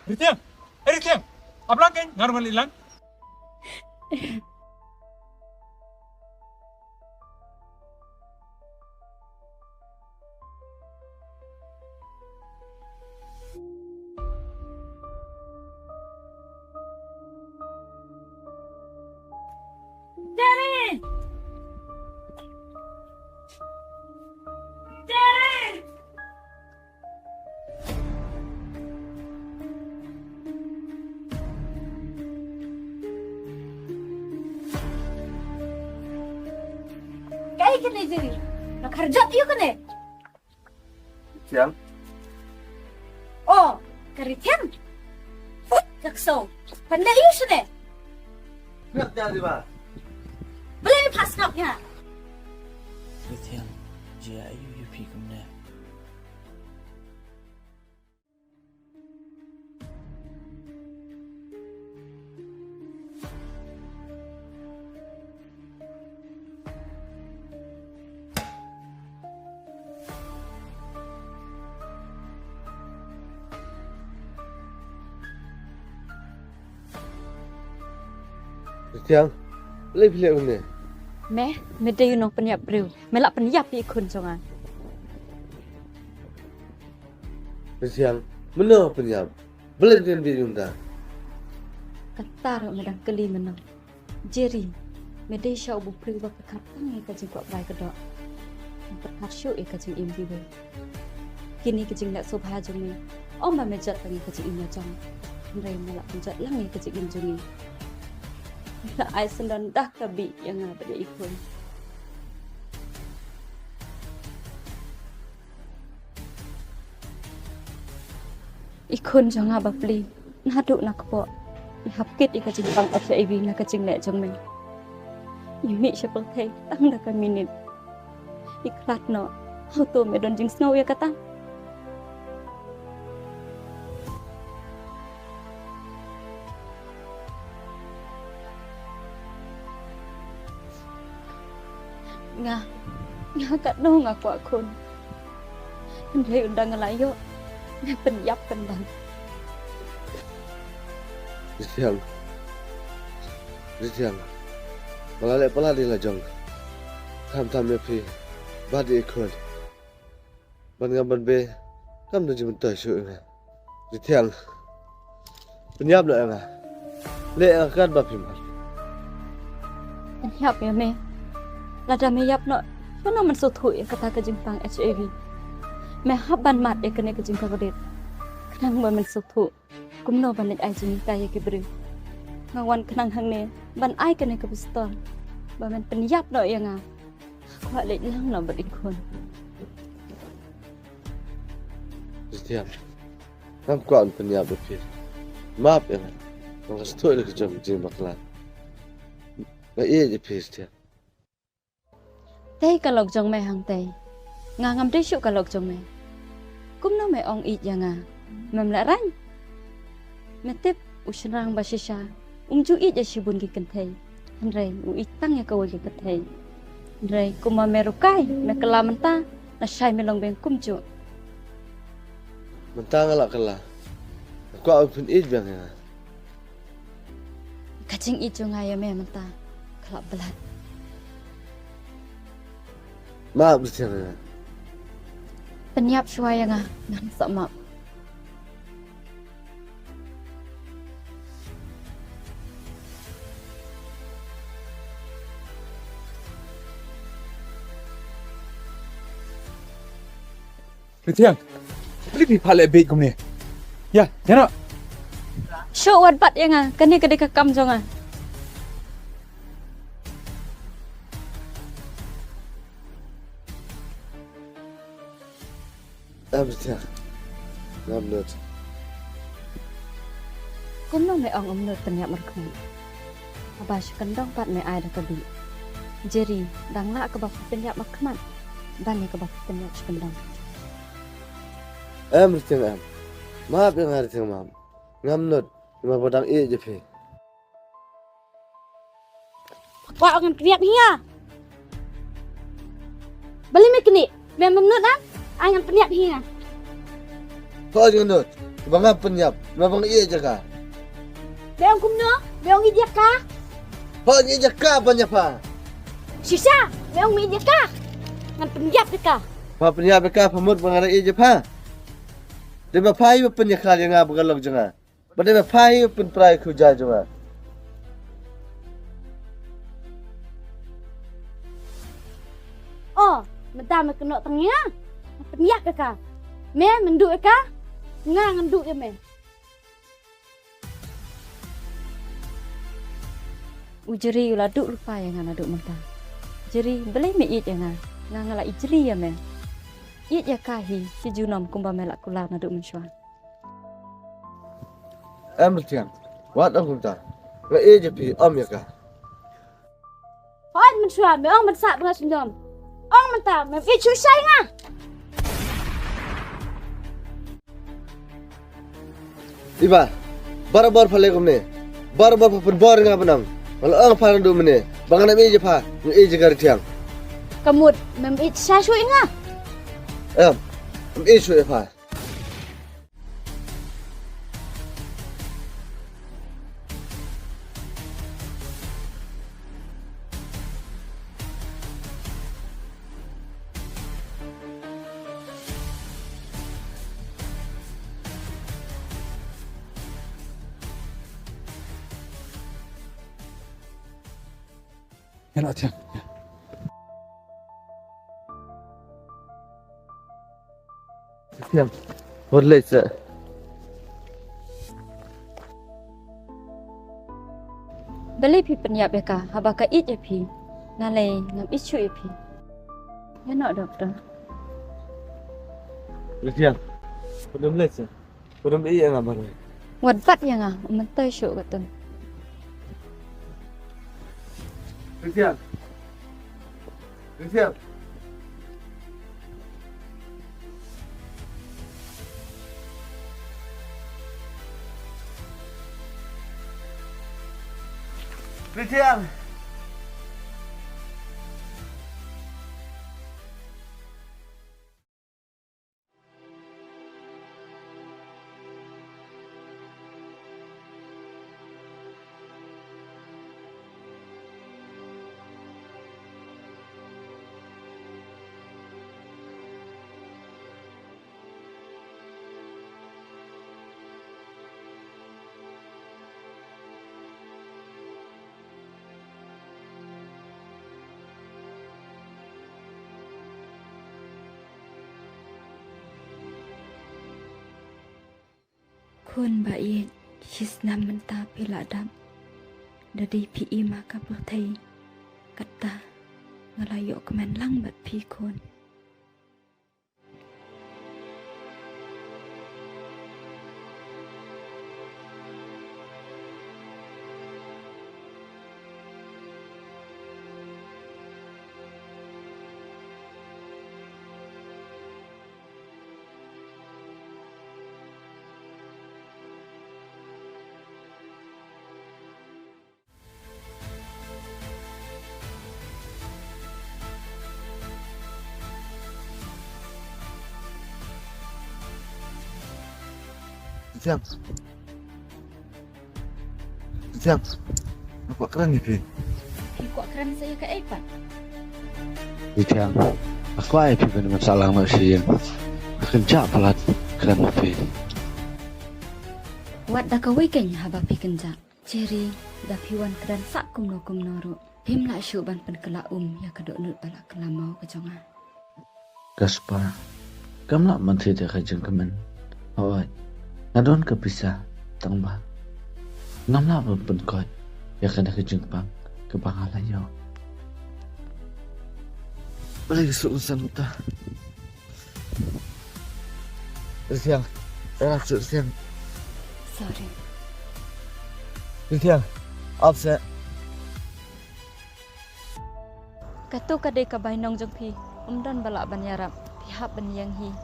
Ritiang, apa lagi? Ngaruh hilang? Kaya ka na, Jerry. Nagharjat iyo ka na. Tiang, Oh, karitian. Jakso, pandai iyo siya na. nak jadi ba? Boleh pas nak ya. Ritiang, jia ayu yu pi kumne. Tiang, boleh pilih mana? Me day nong penyap brew, melak penyap ikun jonga. Tiang, Mana penyap? Belit kan biunda. Kata medang keli menang. Jerry, medai syau bupri wa perkatang ka jing kwak bai kedok. Perkat syau ka jing im diwe. Kini ka jing nak sobha jung ni. Om ba mejat tangi ka jing im jong. Rei malak penjat lang ka jing im jung ni. La ai sendan dah ka bi yang ada ikun. Ikun jong bapli. Naduk nak po. Hapkit ika jing pang HIV na ka jing le jong men. Imi siya peltay tang da ka minit. Iklat no. Auto me don jing snow ya kata. Nga kat no nga kwa kun. Ndai undang ngalayo. Nga penyap kendang. Ritiang. Malalek pala di lajong. Tham ya pi. Badi ikun. Ban ngam ban be. Kam nu jimen toy su nga. Ritiang. Penyap lo nga. Le akan ba pi mat. Penyap ya me. Lada me yap no. Mana man so thui kata ka jing pang HIV. Me hab ban mat e kene ka jing ka godet. Kenang ban man so thu. Kumno ban ai jing ta ya kibri. Ngawan kenang hang ne ban ai kene ka pistol. Ba man penyap no ya nga. Kwa le lang no ban ikun. Ritiang. Kam kuan penyap lo pi. Maaf ya. Nang stoi le ka jing baklan. Nga je pi ritiang. Tei kalok jong me hang tei. Nga ngam tei syuk kalok jong me. Kum no me ong it ya nga. Mem la rang. Metip usrang basisha. Ju it ya shibun ki kentei. Handrei u itang ya kawai ki kentei. Handrei kuma merukai me kala menta na syai me long beng kum ju. Menta ngalak kala. Aku au pun it bang ya. Kacing it jo nga ya me menta. Kalak belat. Maaf Ritiang ya. Penyap syuai nga ngan sok maaf. Ritiang. Beli pi pale be kum ni. Ya, jana. Syuk wat bat ya nga. Kani ka kam jo nga. Ritiang. Ngam nut. Kumno me ong umnut penyap merkun. Abas kendong pat me ai da kabi. Jerry dang la ka bak penyap makmat. Dan ni ka bak penyap kendong. Ritiang. Maaf ya Ritiang maaf. Ngam nut. Cuma padang je pi. Wah, orang kriak hiya. Beli me kini. Memang menut ah. Angan penyap hiya. Kau jangan nut. Bang penyap. Bang je ka. Beong kumno, beong ijak ka. Kau je ka penyap pa. Sisa, beong mi ijak ka. Ngan penyap ka. Pa penyap ka pamut bang je pa. Dia mapai penyap kali nga bagalog janga. Bade mapai pen prai khuja janga. Oh, menta me kena tengnya. Penyap ka. Me menduk ka. Nga ngenduk ya me. Ujeri ula duk lupa ya nga duk menta. Jeri beli me it ya nga. Nga ngala ijeri ya me. It ya kahi si junom kumba melak kula na duk mensyuan. Ritiang. Wat ang kumta. Nga je pi ya ka. Hoi mensyuan, beong mensak dengan senyum. Ong menta, me it susai nga. Iba. Bar phale kumne. Bar pun bar nga benang. Kalau ang pa ndu mene. Bang na je pa. Nga je ka Ritiang. Kamut, mem it sasui nga. Isu ya pa. Enak Tiang. Tiang, boleh sah. Beli pi penyap ya ka, habaka it ya pi. Ngalai ngam isu ya pi. Ya nak doktor. Tiang, boleh sah. Boleh iya nggak baru. Wadbat ya ngah, mentai syuk kata. Tiang. Tiang. Tiang. Kun ba ye his nam menta piladam. Dari pi maka bertai kata ngalayok kemen lang bat pi kun. Tiang. Tiang. Apa keren ni, Pi? Kok keren saya ke iPad? Tiang. Aku ai Pi benar masalah masih yang kerja pelat keren Pi. Wat dah kawai kenya haba pi kenja. Ceri dah piwan keren sak kumno ro. Him la syuk ban pen kela ya kedok nut balak kelamau ke jonga. Gaspar. Kam nak menteri dia kajeng kemen. Oi. Ngadon ke pisah tangba. Ngam lah pun koi. Ya kena ke Jepang ke Bangalayo. Boleh kesusahan utah. Siang. Siang. Sorry. Siang. Upset. Katu kadai ka bai nong jong pi. Umdan balak ban yarap. Pihak ban yang hi.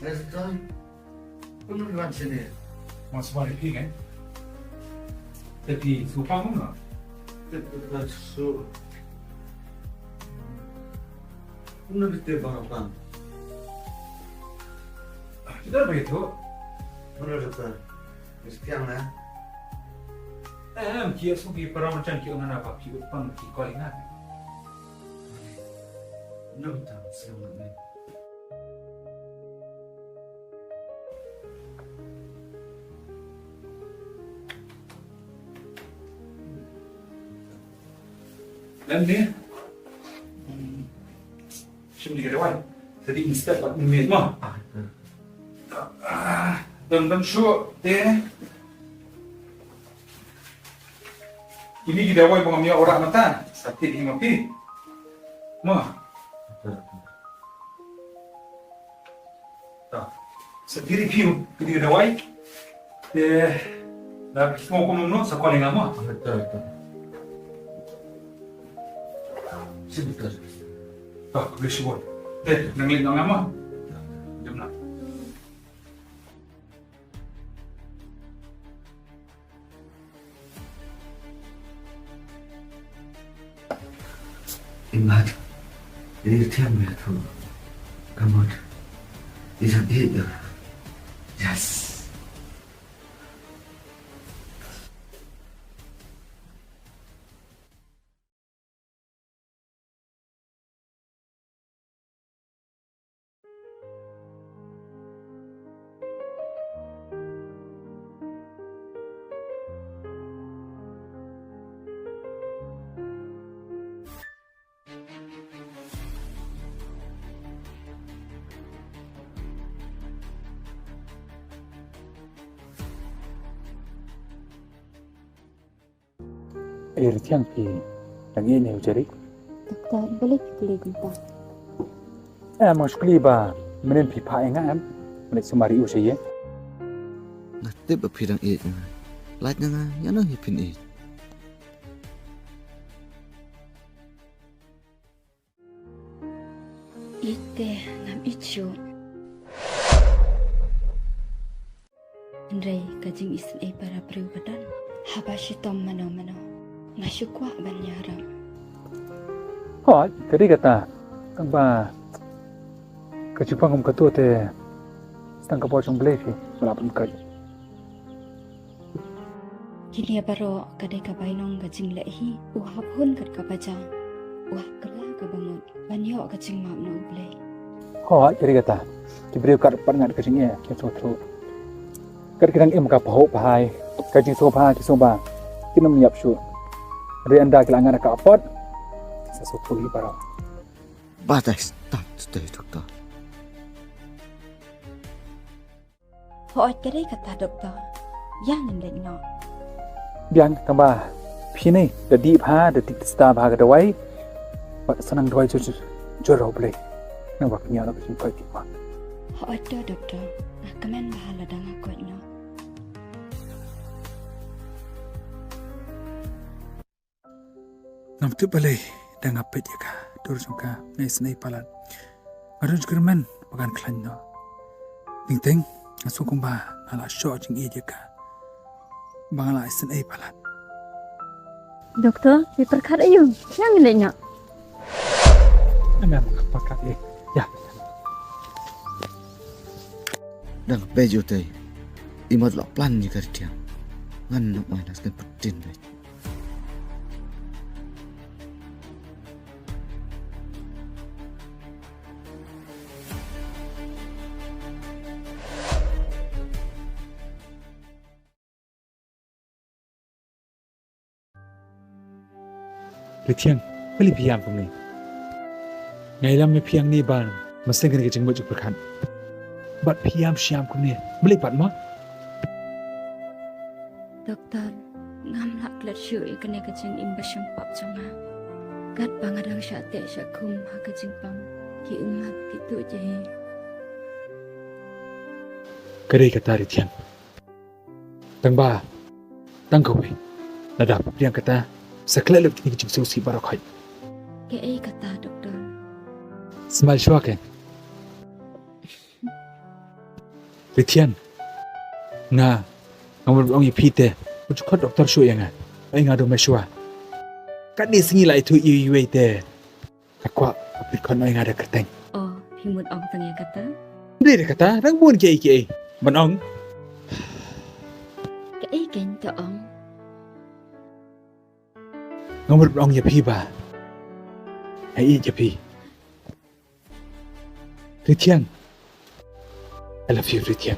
Restoran. Kau nak sini? Masuk balik pi kan? Tapi supang mana? So. Kau nak kita bang? Kita begitu. Mana doktor? Mesti yang mana? Kia sugi perang macam kia orang apa? Kia upang kia kau ingat? Doktor, selamat ni. Dan ni, şimdi kita wan. Tadi instat tak mungkin mah. Dan show deh. Ini kita wan pengambil orang mata. Sakit ini mati. Mah. Tak. Sendiri piu kita wan. Deh. Dah semua komuno sekolah yang lama. Betul. Sebentar. Tak, boleh sebut. Nang link nang lama. Jom nak. Imad, ini tiang ya tu. Kamu isang itu. Yes. Air tiang pi, lagi ni ucari. Doktor, boleh pilih gempar. Muskli ba, menen pi pa enga menek sumari usia. Ngate ba phirang e nga. Lait nga yana hipin e. Ite ngam ichu. Andrei kajing isin e para priu badan. Habashi tom mano. Ngasukwa banyaram. Hoi, tadi kata, kang ba, kecupang ketua te, setang kepocong belefi, melapan kerja. Kini baro kadai kabainong kajing lehi, uhap hun kat kabaja, uah kela kabangun, banyo kajing mam no ble. Hoi, tadi kata, diberi kat pangat kajingnya, kian sotro. Kat kirang em kapaho pahai, kajing sopa kisoba, kina menyiap su. Dari anda kelangan ke apot, sesuatu ini barang. Batas tak sudah doktor. Hoi kadai kata doktor, yang nendeng no. Biang tambah, pini, jadi bah, jadi star bah kedawai, buat senang dawai jorau boleh. Nampak ni anak simpai tiba. Hoi do doktor, nak kemen bahala dang aku no. Nampak boleh, dah ngapet je kah, dorjongka, naik palan. Baru juga men, bukan klan no. Ting, asuk kumba, ala short jing je kah. Bangala senai palan. Doktor, diperkat ayo. Yang ini nak. Ambil pakat eh. Ya. Dan bejo teh. Imad lok plan ni kerja. Ngan nak main askan putin deh. Letiang, beli piang kami. Ngailam me piang ni ban, mesti kena kecing buat perkan. Bat piang siam kami, beli pat mak. Doktor, ngam lak kelat syuk kena kecing imbasang pap jonga. Kat pangadang syate syakum ha kecing pam, ki umat gitu je. Kedai kata Letiang. Tang ba, tang kowe. Nadap piang kata. Sekelak lebih tinggi jumlah susi barokai. Kei kata doktor. Semal syua kan? Letian, nga, ngomong orang ipite, ucap doktor syua yang nga, ngado mesyua. Kat ni sengi lah itu iu te. Aku apit kon orang ada kerteng. Oh, himut ong tengah kata. Dia kata, rang bun kei, menong. Kei kan to ong. Ngomong orang yapi ba, ai yapi. Letiang, I love you, Letiang.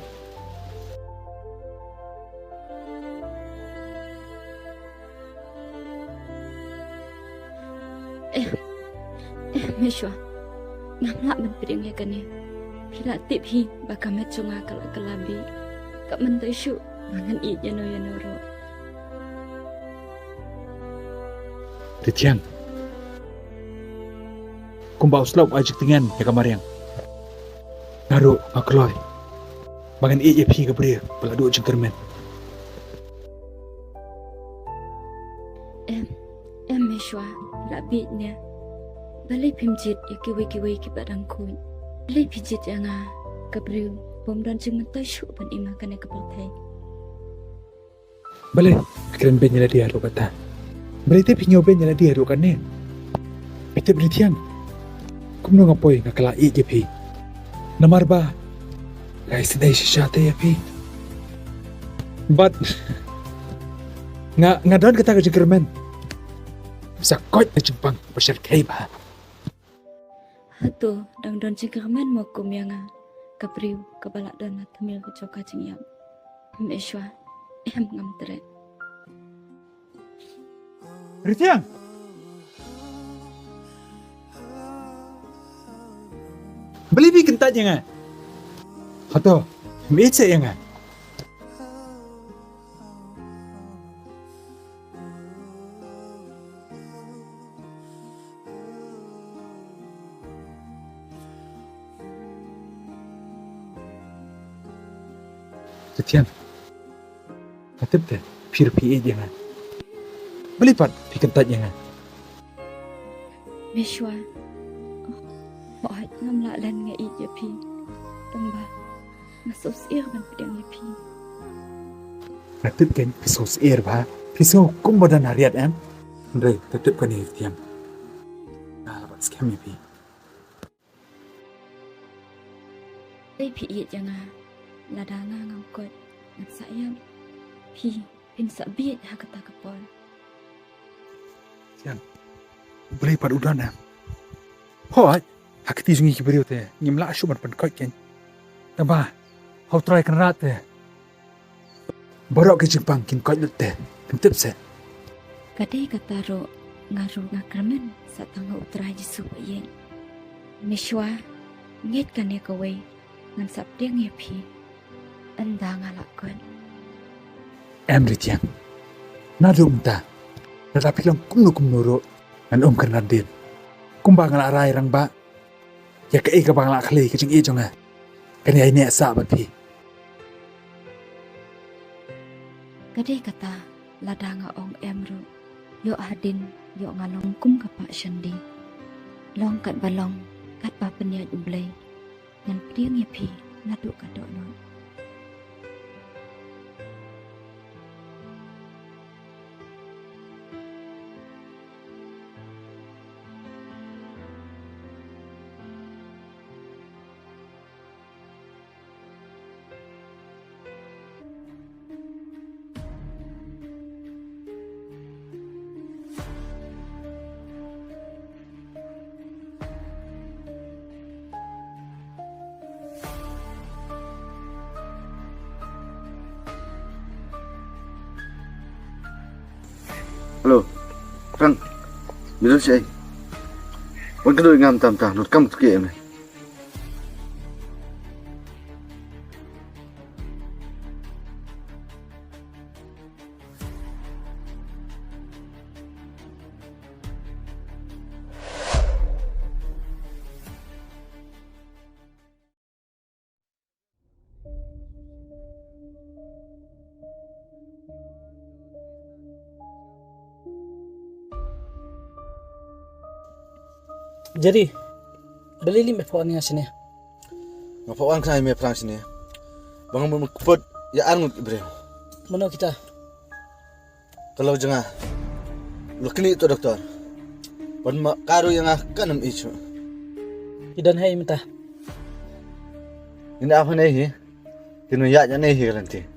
Meshwa, ngamlak menpiring ya kan ya. Pila tip hi, baka mecunga kalabi. Kak mentai syuk, mangan i ya noro. Letiang, kumbau slop ajak dengan ya kamariang. Naru makloy, mangan i ya pi kabri, peladu jengkermen. Meshwa, labitnya. Balai pimjit ya kiwi ki badang kun. Balai pijit yang kabriu, bom dan jeng mentai syuk pan imakan ya kepeltai. Balai, keren ben nyala dia kata. Balai te pinyo ben nyala dia kan ne. Katip ni tiang. Kum no ngapoy ngakalai je pi. Namar ba? Guys, sedai shisha te ya pi. But nga don kata ka jengkermen. Bisa kot na Jepang pasir kai ba. Hatu dang don cingkermen mo kum yang kapriu kabala don tamil ko choka cingyam. Meshwa em ngam tere. Ritiang. Beli bi kentat yang Hatu, mece yang Ritiang. Katip te pir pi yang Beli pat bi kentat yang Meshwa Mọi ngâm lại lần ngày ya pi Tông ba Masos ir ban pedang ya pi Katip kan pisos air ba. Piso kum badan hariat em. Ndai katip kan ni tiang. Bat scam ya pi. Đây pi ya janga là đá nga ngam kot Ngat sayang Pi pin sa biet ha kata kapol Tiang. Beli pat udan em. Hoi. Hak ti sungi kiberiu te. Ngim la shu ban pan kot ken. Tamba. Hau try kan rat te. Borok ke Jepang kin kot te. Kentip se. Kadai kata ro ngaru ngakramen sa tangga utara jisu yen Meshwa nget kan ya kawai ngan sap deng ya pi anda ngalakon Em Ritiang. Nadu mta. Tetapi lang kum nuro ngan kan radin. Kum ba ngala rai rang ba. Ya ke ka ba ngala khle ke jing e jonga. Kan ya ne sa bat pi. Kadai kata lada nga ong emro yo hadin yo ngalong kum kapak shandi long kat balong kat pa penya ublay ngan priang ya pi nadu kadok no Halo, Frank. Minum sih. Wan kedua ngam tam not kam tu ke ni. Jadi, beli lim phone ni sini. Ngapawan kena me perang sini. Bang mau kupot ya armut ibrahim. Mana kita? Kalau jangan. Lu kini itu doktor. Wan karu yang akan isu. Idan hai minta. Ini apa nih? Tinu ya nih nanti.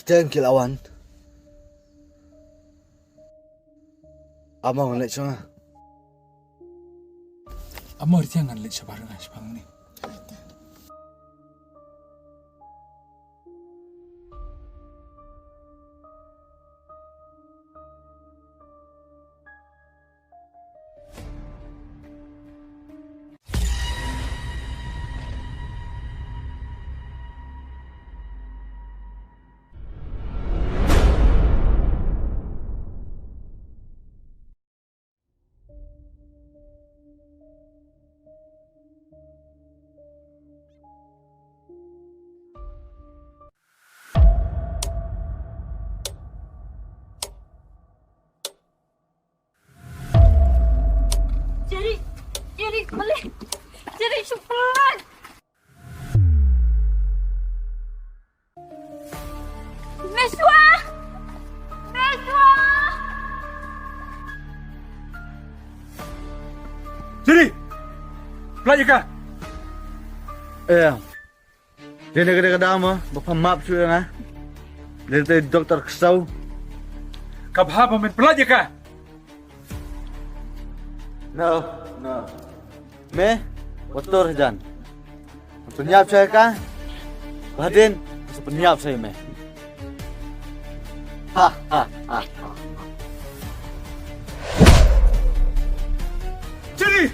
Kita kilawan. Amang lek sanga. Amor Ritiang ngan lek sabar ngan sepang ni. pelajak kah? Dia nak kadang-kadang bapa maaf sudah ngah. Dia tu doktor kesau. Kabha pamen pelajak kah? No. Me, doktor Jan. Penyap saya kah? Badan, penyap saya me. Ha. Jadi.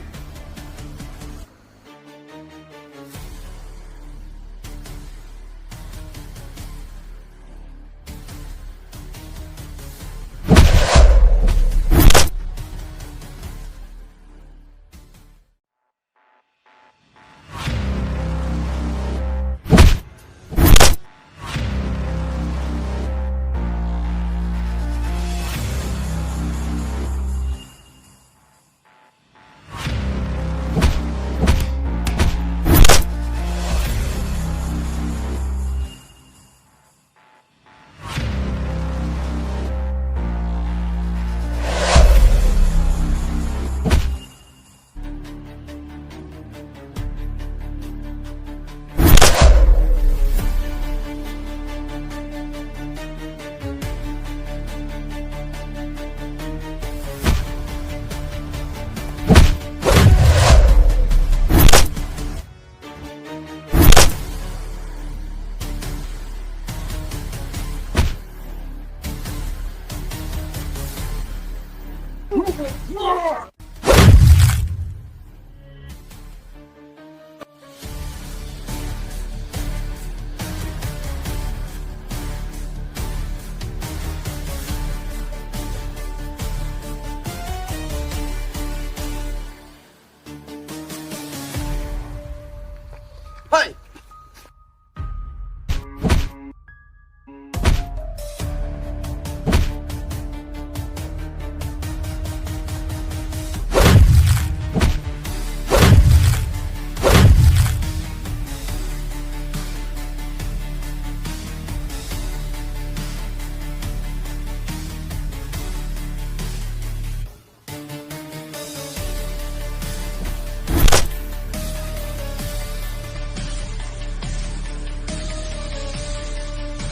Hai.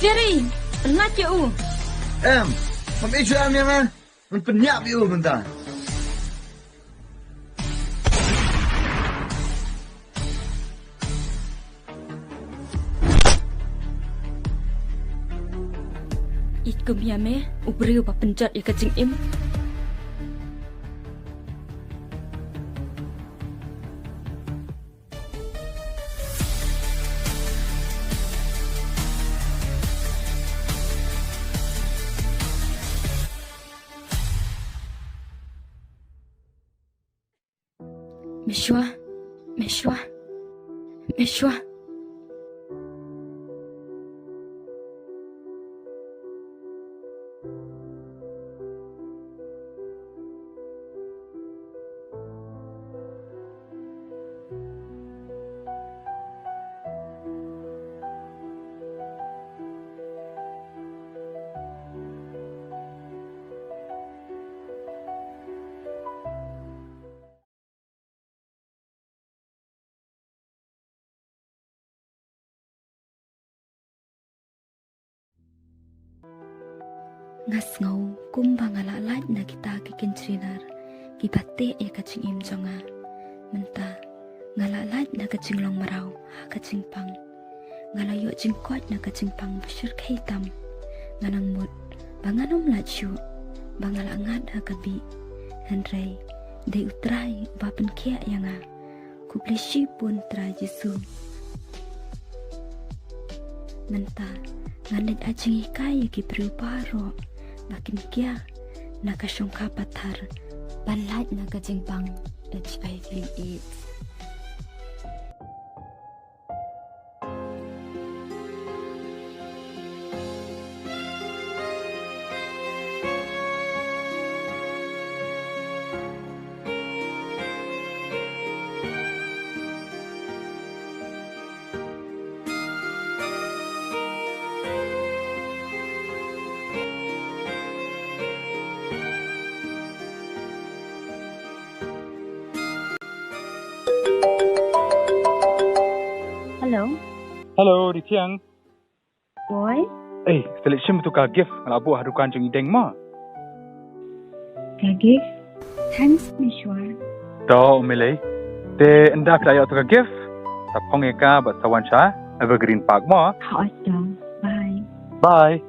Jerry, pelajak Mami sudah yang penyap you bentar. Ikum yame, ubri upa penjat ya kacing im. Meshwa. Ngas ngau kumbang ala lain na kita kikin trinar kibate ya kacing im jonga menta ngala lain na kacing long marau kacing pang ngala yo jingkot na kacing pang besyur hitam nganang mut banganom lachu bangala ngat ha kabi handrai de utrai bapen kia yanga kuplishi pun tra Yesu menta nganet ajing ikai ki pruparo makin kia nakasongka patar banlait nakajingpang HIV/AIDS. Hello, di tiang. Boy, Selection betul gift kalau buat hadukan jeng ideng ma. Kagif. Thanks, Mishwa. Do milay. Te enda kaya tu gift. Tapong eka bat sawan sha Evergreen Park ma. Hot dog. Bye. Bye.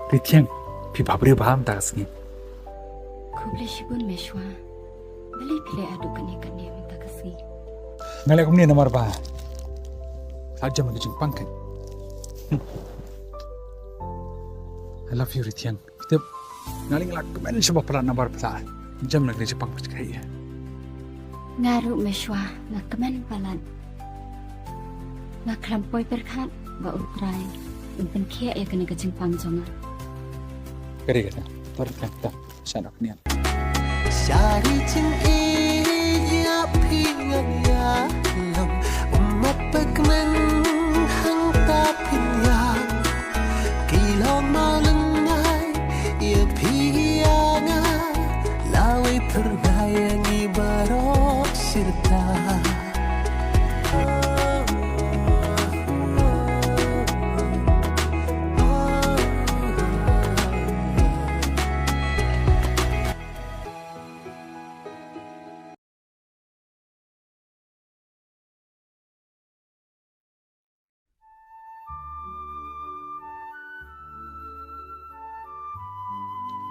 Di tiang. Pi babri baham tak sini. Kuble shibun Meshwa. Beli pile adu kane minta kasih. Ngalai kumni nomor ba. Aja magi jeng pangkan. I love you, Ritian. Kita ngaling lak kemen sebab pelan nomor pesa. Jam nak Jepang percaya. Ngaru Meshwa nak kemen palan. Nak kelampoi perkat ba utrai. Umpen kia ya kena kecing pangjonga. Kari kata. Tarik kata. Sana kunian. Shari ching iya pingan ya lam umat pagman hang tapin ya kilong malanay iya piyanga laway perdayang ibarok sirta.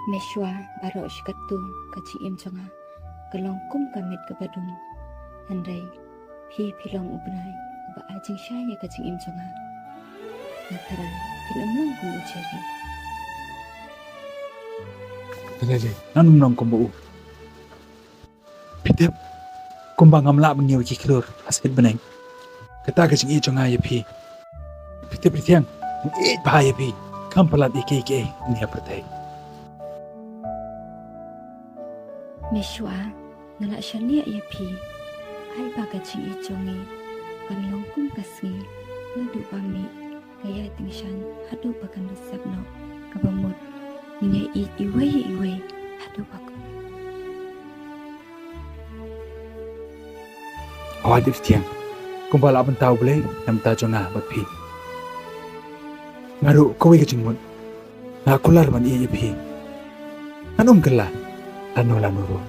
Meshwa baro shikatu kaci im chonga kalong kum kamit ke badung handai pilong ubrai ba ajing shaya kaci im chonga nakara pilam long kum ucheri Lele, nanum nong kumbu. Pitep kumbang ngamla mengiu kiklur asit beneng. Kata kecing i chonga ya pi. Pitep tiang i bahaya pi. Kampalat ike ni apertai. Meshwa ngalak shania ya pi ai ba kaci i chongi kan long kum kasngi nadu pami kaya tingshan hadu pakan resapno kabamut Ningai iway hadu aku. Awak di tiang. Kumpala bentau boleh nam ta jonga bat pi. Ngaru kowe kecing mun. Ngakular man iya pi. Anum kela. Lanu.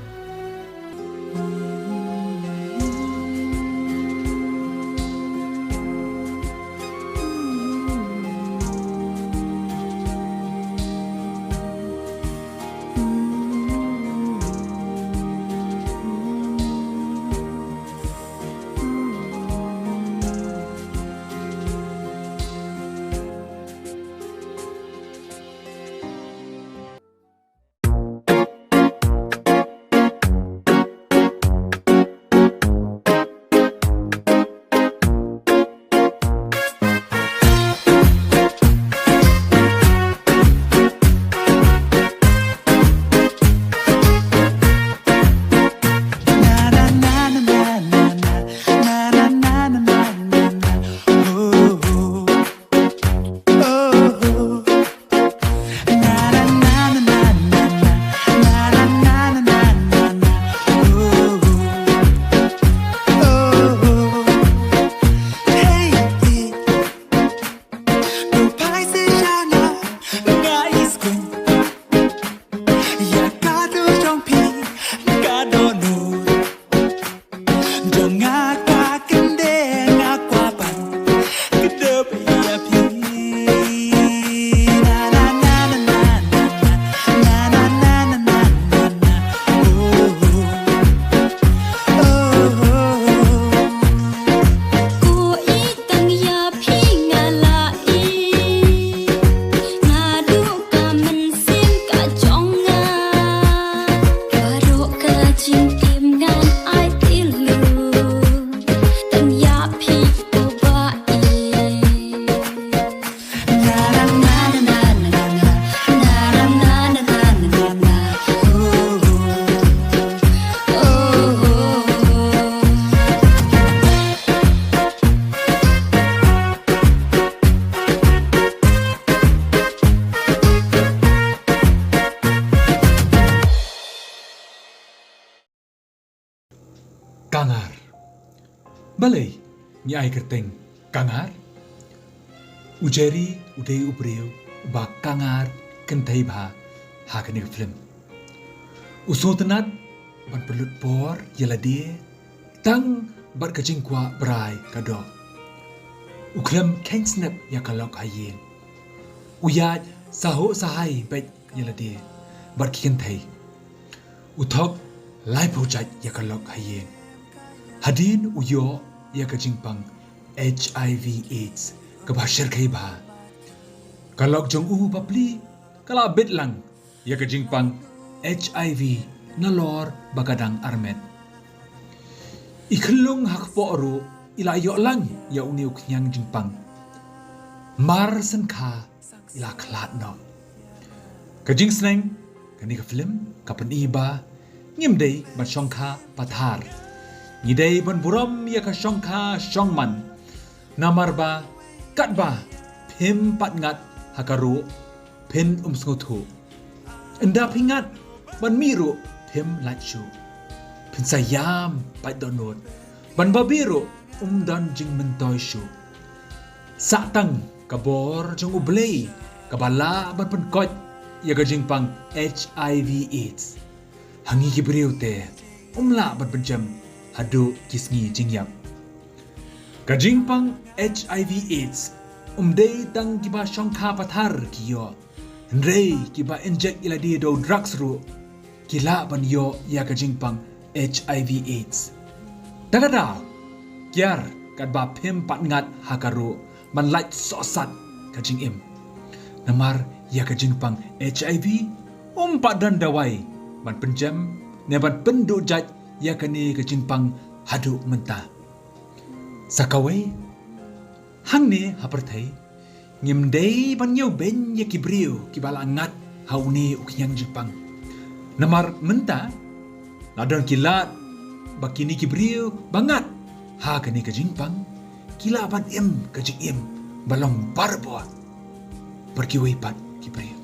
balay ni ay kerteng kangar. Ujeri udai ubreu ba kangar kentai bha ha kani film. Usotanat ban perlut por yalade tang bat kajing kwa brai kado. Ukram keng snap ya kalok hayen. Uyat saho sahai bet yalade bat kentai. Uthok lai project ya kalok hayen. Hadin uyo ya kajing pang HIV AIDS kabashar kai ba. Kalok jong u papli kala bet lang ya kajing pang HIV nalor bagadang armet. Iklung hakpo aro ilayo lang ya uniu knyang jingpang. Mar sen kha ila klat no. Kajing sneng kani ka film kapan iba ngim dei ban shongkha pathar. Ni dei ban buram ya ka shongkha shongman. Namar ba kat ba phim pat ngat hakaru pin umsngothu. Enda pingat ban miru phim lachu. Pin sayam pat donot. Ban babiru dan jing mentoy shu. Satang kabor jong ublay kabala ban penkot ya gajing pang HIV AIDS. Hangi kibriu te la ban penjam hadu kisngi jingyap. Gajing pang HIV AIDS day tang kiba shongkha pathar kiyo. Nrei kiba inject iladi do drugs ru kila ban yo ya gajing pang HIV AIDS. Tagada kiar kad ba phim pat ngat hakaru man light sosat kajing im. Namar ya kajing pang HIV pat dan dawai ban penjam ne ban pendu jat ya kani kajing pang hadu mentah. Sakawai hang ne haperthai ngim dei ban yau ben ya kibriu kibala ngat hauni ukyang jipang. Namar mentah ladon kilat bakini kibriu bangat ha kani kajing pang kila ban im kajing im balong barbo perkiwai pat kibriu.